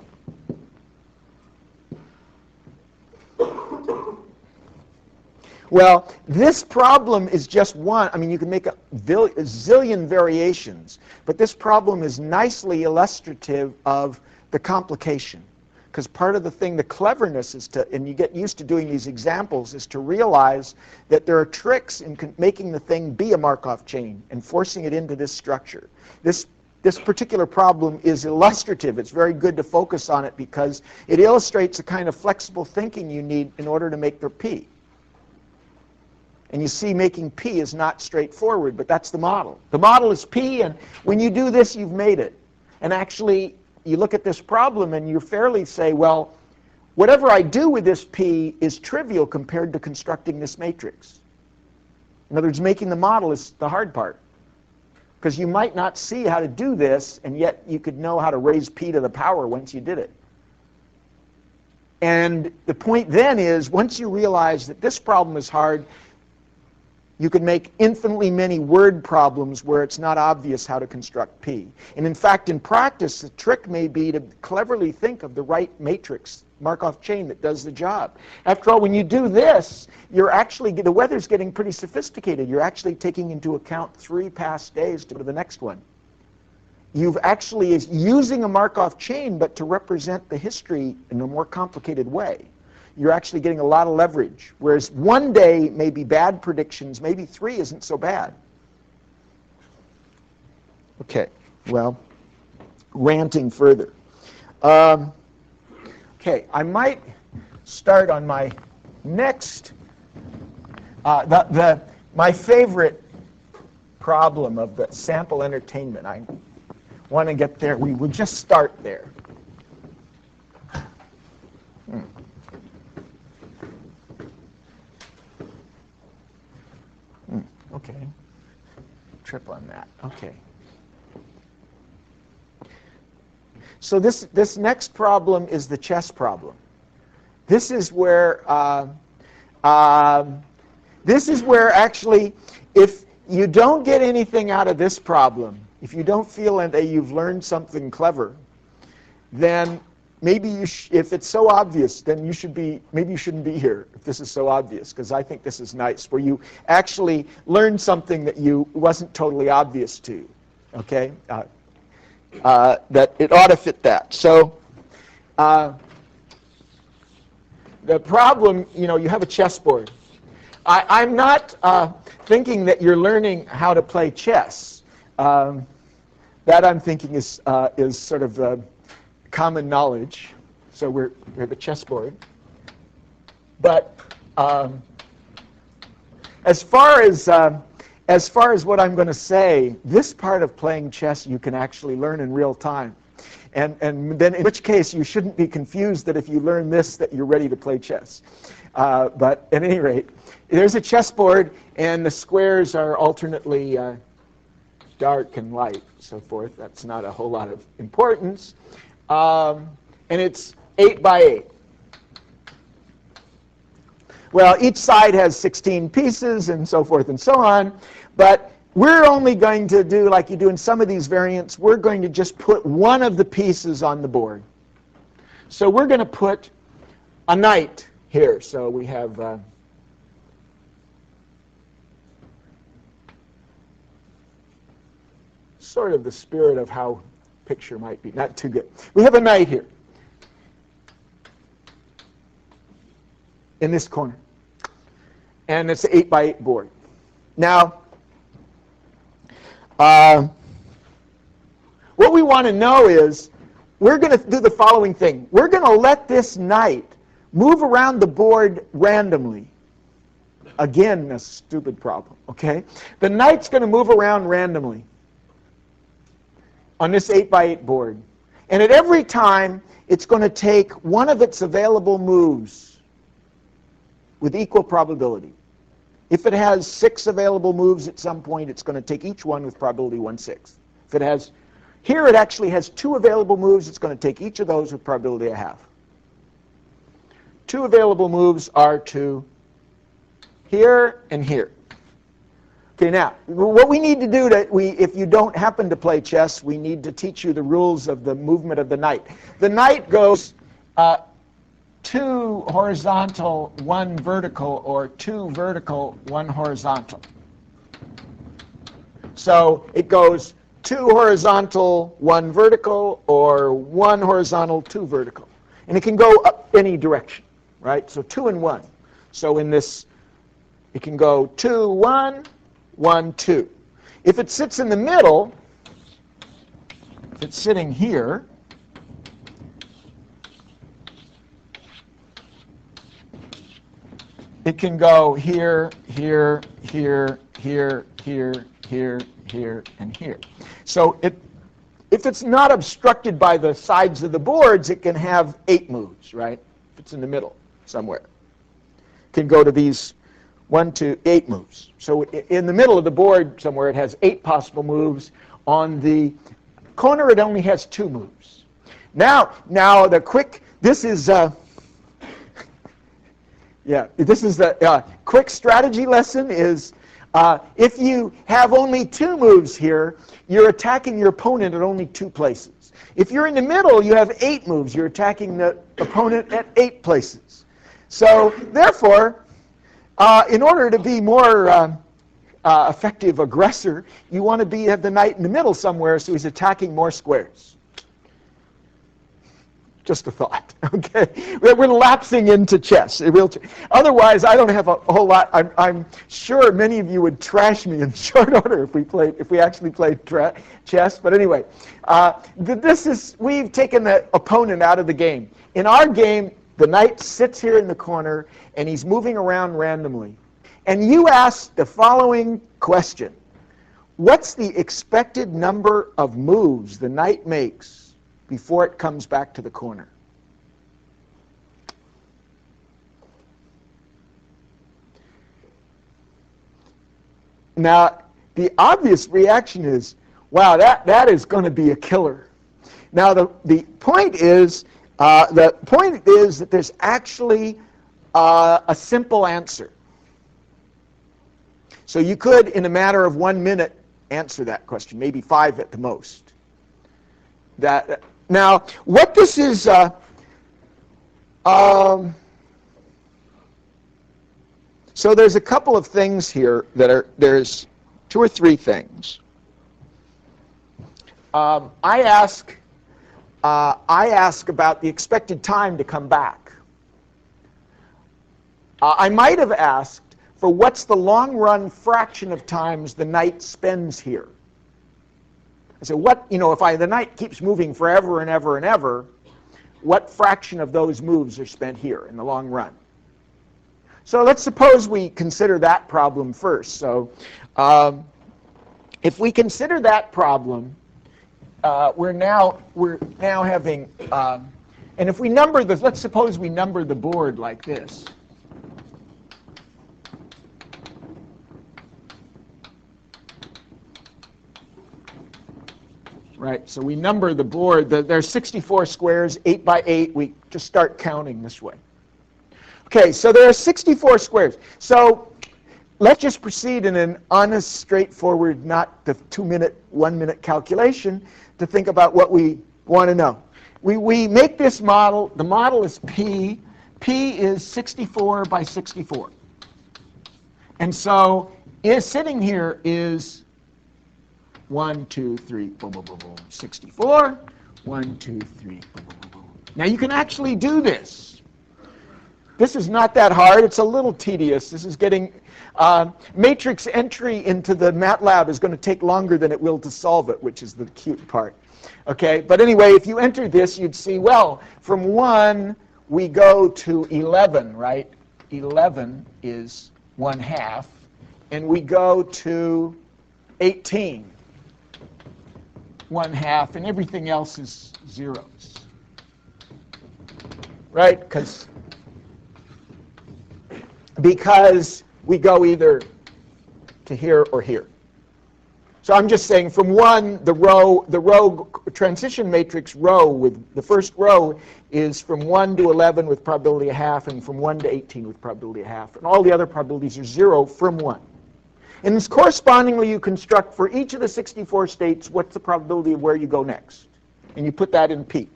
Speaker 1: Well, this problem is just one. I mean, you can make a zillion variations, but this problem is nicely illustrative of the complication. Because part of the thing, the cleverness is to, and you get used to doing these examples, is to realize that there are tricks in making the thing be a Markov chain and forcing it into this structure. This particular problem is illustrative. It's very good to focus on it because it illustrates the kind of flexible thinking you need in order to make the P. And you see, making P is not straightforward, but that's the model. The model is P, and when you do this, you've made it. And actually, you look at this problem and you fairly say, well, whatever I do with this P is trivial compared to constructing this matrix. In other words, making the model is the hard part. Because you might not see how to do this, and yet you could know how to raise P to the power once you did it. And the point then is, once you realize that this problem is hard, you can make infinitely many word problems where it's not obvious how to construct P. And in fact, in practice, the trick may be to cleverly think of the right matrix, Markov chain, that does the job. After all, when you do this, you're actually, the weather's getting pretty sophisticated. You're actually taking into account 3 past days to go to the next one. You've actually is using a Markov chain, but to represent the history in a more complicated way. You're actually getting a lot of leverage. Whereas 1 day may be bad predictions, maybe 3 isn't so bad. Okay, well, ranting further. Okay, I might start on my next, my favorite problem of the sample entertainment. I want to get there. We will just start there. Okay, trip on that. Okay. So this next problem is the chess problem. This is where actually, if you don't get anything out of this problem, if you don't feel that you've learned something clever, then maybe if it's so obvious, then maybe you shouldn't be here if this is so obvious, because I think this is nice, where you actually learn something that wasn't totally obvious to you, okay? That it ought to fit that. So the problem, you have a chessboard. I'm not thinking that you're learning how to play chess. That I'm thinking is sort of common knowledge. So we have a chessboard. But as far as what I'm going to say, this part of playing chess you can actually learn in real time. And then in which case you shouldn't be confused that if you learn this that you're ready to play chess. But at any rate, there's a chessboard and the squares are alternately dark and light, so forth. That's not a whole lot of importance. And it's 8 by 8. Well, each side has 16 pieces and so forth and so on, but we're only going to do, like you do in some of these variants, we're going to just put one of the pieces on the board. So we're going to put a knight here. So we have sort of the spirit of how picture might be. Not too good. We have a knight here. in this corner. And it's an 8 by 8 board. Now, what we want to know is, we're going to do the following thing. We're going to let this knight move around the board randomly. Again, a stupid problem, okay? The knight's going to move around randomly on this 8 by 8 board. And at every time, it's going to take one of its available moves with equal probability. If it has 6 available moves at some point, it's going to take each one with probability 1/6. If it has, here it actually has 2 available moves, it's going to take each of those with probability 1/2. 2 available moves are to here and here. Okay, now, what we need to do, if you don't happen to play chess, we need to teach you the rules of the movement of the knight. The knight goes 2 horizontal, 1 vertical, or 2 vertical, 1 horizontal. So it goes 2 horizontal, 1 vertical, or 1 horizontal, 2 vertical. And it can go up any direction, right? So 2 and 1. So in this, it can go 2, 1, 1, 2. If it sits in the middle, if it's sitting here, it can go here, here, here, here, here, here, here, and here. So if it's not obstructed by the sides of the boards, it can have 8 moves, right? If it's in the middle somewhere. It can go to these 1, 2, 8 moves. So in the middle of the board somewhere, it has 8 possible moves. On the corner, it only has 2 moves. Now the quick, this is the quick strategy lesson is, if you have only 2 moves here, you're attacking your opponent at only 2 places. If you're in the middle, you have 8 moves. You're attacking the opponent at 8 places. So therefore, in order to be more effective aggressor, you want to have the knight in the middle somewhere so he's attacking more squares. Just a thought, okay? We're lapsing into chess. Otherwise, I don't have a whole lot. I'm sure many of you would trash me in short order if we actually played chess. But anyway, we've taken the opponent out of the game. In our game, the knight sits here in the corner, and he's moving around randomly. And you ask the following question. What's the expected number of moves the knight makes before it comes back to the corner? Now, the obvious reaction is, wow, that is going to be a killer. Now, the point is that there's actually a simple answer. So you could, in a matter of 1 minute, answer that question, maybe 5 at the most. Now, what this is, so there's a couple of things here there's 2 or 3 things. I ask about the expected time to come back. I might have asked for what's the long-run fraction of times the knight spends here. I said, if the knight keeps moving forever and ever and ever, what fraction of those moves are spent here in the long run? So let's suppose we consider that problem first. So if we consider that problem, we're now having, and if we number let's suppose we number the board like this. Right, so we number the board. There's 64 squares, 8 by 8. We just start counting this way. Okay, so there are 64 squares. So let's just proceed in an honest, straightforward, not the 2-minute, 1-minute calculation to think about what we want to know. We make this model. The model is P. P is 64 by 64. And so sitting here is 1, 2, 3, boom, boom, boom, boom, 64. 1, 2, 3, boom, boom, boom, boom. Now you can actually do this. This is not that hard. It's a little tedious. This is getting... matrix entry into the MATLAB is going to take longer than it will to solve it, which is the cute part. Okay, but anyway, if you enter this, you'd see, well, from 1, we go to 11, right? 11 is 1/2. And we go to 18, 1/2, and everything else is zeros. Right? Because we go either to here or here. So I'm just saying from 1, the row transition matrix row with the first row is from 1 to 11 with probability 1/2, and from 1 to 18 with probability 1/2. And all the other probabilities are 0 from 1. And correspondingly, you construct for each of the 64 states what's the probability of where you go next. And you put that in P.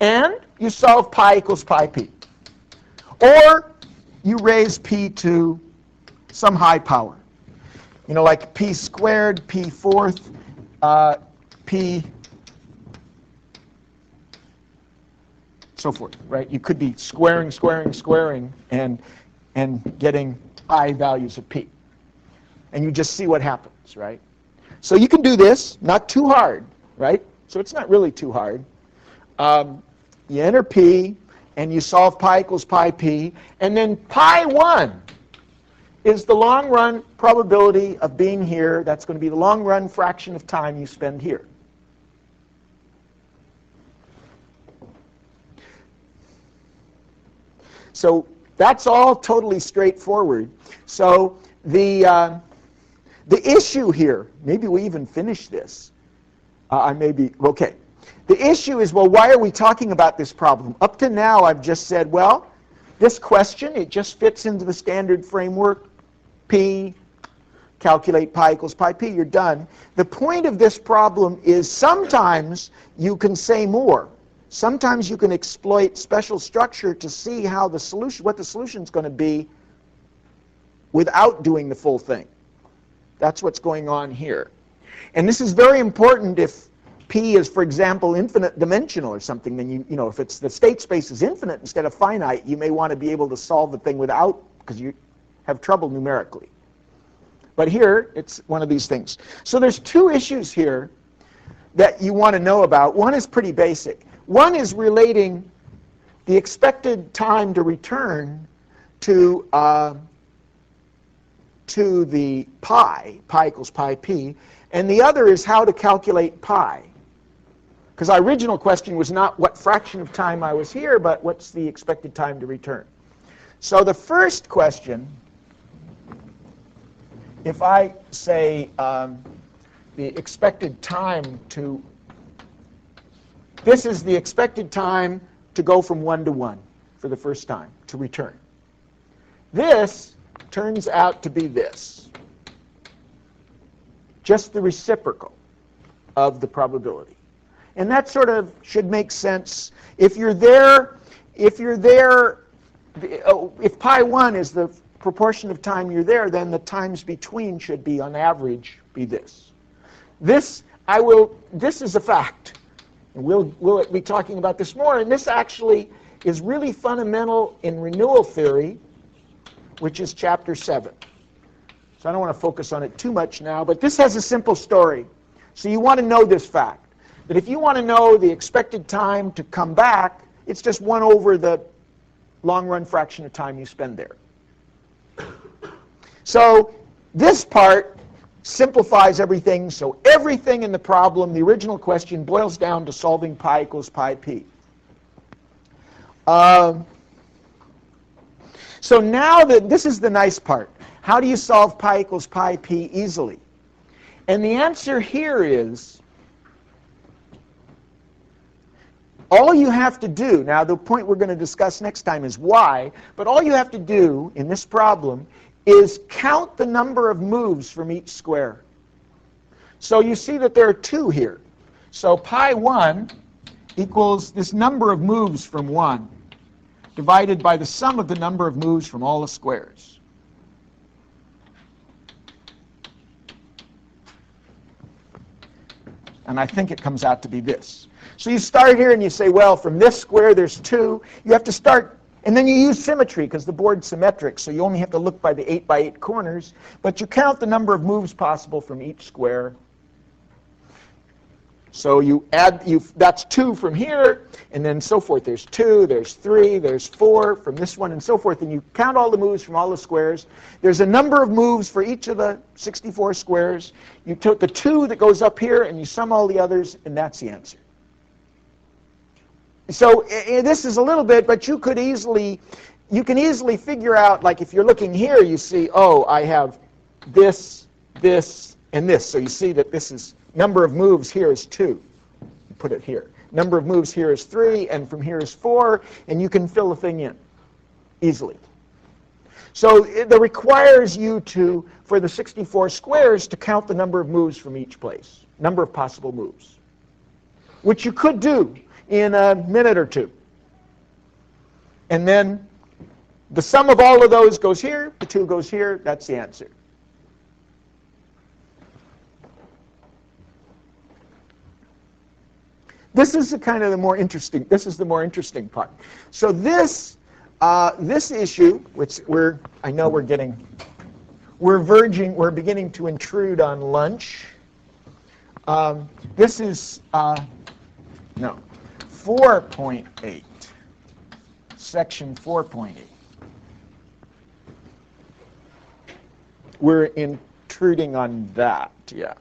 Speaker 1: And you solve pi equals pi p. Or you raise P to some high power. You know, like P squared, P fourth, P, so forth, right? You could be squaring, and getting high values of P. And you just see what happens, right? So you can do this, not too hard, right? So it's not really too hard. You enter P, and you solve pi equals pi p, and then pi 1 is the long-run probability of being here. That's going to be the long-run fraction of time you spend here. So that's all totally straightforward. So the issue here, maybe we even finish this. Okay. The issue is, well, why are we talking about this problem? Up to now, I've just said, well, this question, it just fits into the standard framework. P, calculate pi equals pi p, you're done. The point of this problem is sometimes you can say more. Sometimes you can exploit special structure to see how the solution, what the solution is going to be without doing the full thing. That's what's going on here. And this is very important if P is, for example, infinite dimensional or something. Then you know, if it's the state space is infinite instead of finite, you may want to be able to solve the thing without, because you have trouble numerically. But here, it's one of these things. So there's two issues here that you want to know about. One is pretty basic. One is relating the expected time to return to the pi equals pi p, and the other is how to calculate pi. Because our original question was not what fraction of time I was here, but what's the expected time to return. So the first question, if I say the expected time to, this is the expected time to go from 1 to 1 for the first time, to return. This turns out to be this, just the reciprocal of the probability. And that sort of should make sense. If you're there, if pi 1 is the proportion of time you're there, then the times between should be, on average, be this. This is a fact. And we'll be talking about this more. And this actually is really fundamental in renewal theory, which is chapter 7. So I don't want to focus on it too much now, but this has a simple story. So you want to know this fact, that if you want to know the expected time to come back, it's just 1 over the long-run fraction of time you spend there. So this part simplifies everything. So everything in the problem, the original question, boils down to solving pi equals pi p. So now this is the nice part. How do you solve pi equals pi p easily? And the answer here is, all you have to do, now the point we're going to discuss next time is why, but all you have to do in this problem is count the number of moves from each square. So you see that there are 2 here. So pi 1 equals this number of moves from 1 divided by the sum of the number of moves from all the squares. And I think it comes out to be this. So you start here and you say, well, from this square there's 2. You have to start And then you use symmetry because the board's symmetric, so you only have to look by the 8 by 8 corners, but you count the number of moves possible from each square. So you add, that's 2 from here, and then so forth. There's 2, there's 3, there's 4 from this one, and so forth. And you count all the moves from all the squares. There's a number of moves for each of the 64 squares. You took the 2 that goes up here, and you sum all the others, and that's the answer. So this is a little bit, but you can easily figure out, like if you're looking here, you see, oh, I have this, this, and this. So you see that this is, number of moves here is 2. You put it here. Number of moves here is 3, and from here is 4, and you can fill the thing in easily. So it requires you to, for the 64 squares, to count the number of moves from each place, number of possible moves, which you could do in a minute or two. And then the sum of all of those goes here, the 2 goes here, that's the answer. This is the more interesting part. So this issue, which we're beginning to intrude on lunch. This is 4.8, section 4.8. We're intruding on that. Yeah.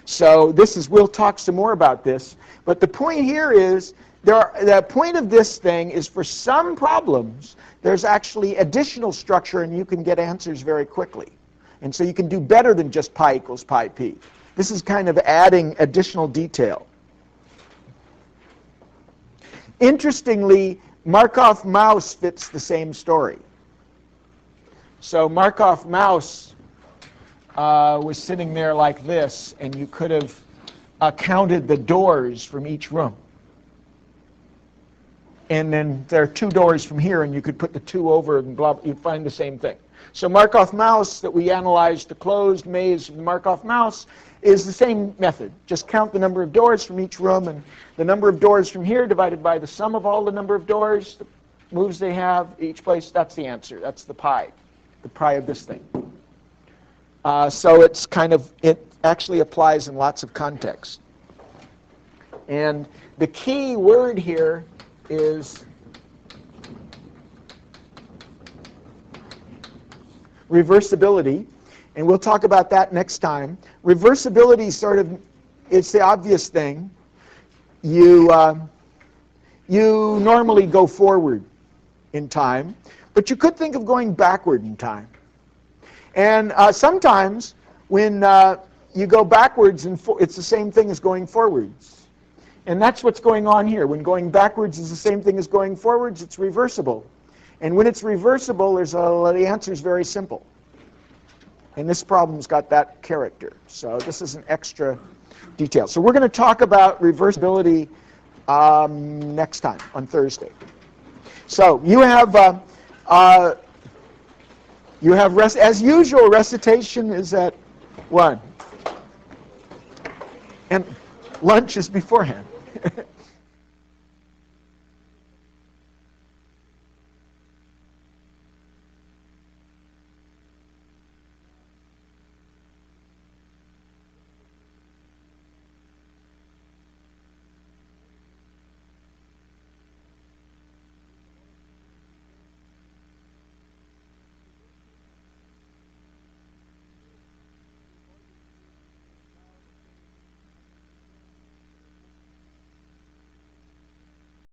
Speaker 1: So we'll talk some more about this. But the point here is, the point of this thing is, for some problems, there's actually additional structure, and you can get answers very quickly. And so you can do better than just pi equals pi p. This is kind of adding additional detail. Interestingly, Markov mouse fits the same story. So Markov mouse was sitting there like this, and you could have counted the doors from each room. And then there are 2 doors from here, and you could put the 2 over, and blah, you'd find the same thing. So Markov mouse that we analyzed, the closed maze of the Markov mouse, is the same method. Just count the number of doors from each room, and the number of doors from here divided by the sum of all the number of doors, the moves they have, each place, that's the answer. That's the pi of this thing. So it actually applies in lots of contexts. And the key word here is reversibility, and we'll talk about that next time. Reversibility it's the obvious thing. You normally go forward in time, but you could think of going backward in time. And sometimes when you go backwards, it's the same thing as going forwards. And that's what's going on here. When going backwards is the same thing as going forwards, it's reversible. And when it's reversible, the answer is very simple. And this problem's got that character. So this is an extra detail. So we're going to talk about reversibility next time, on Thursday. So you have as usual, recitation is at 1. And lunch is beforehand.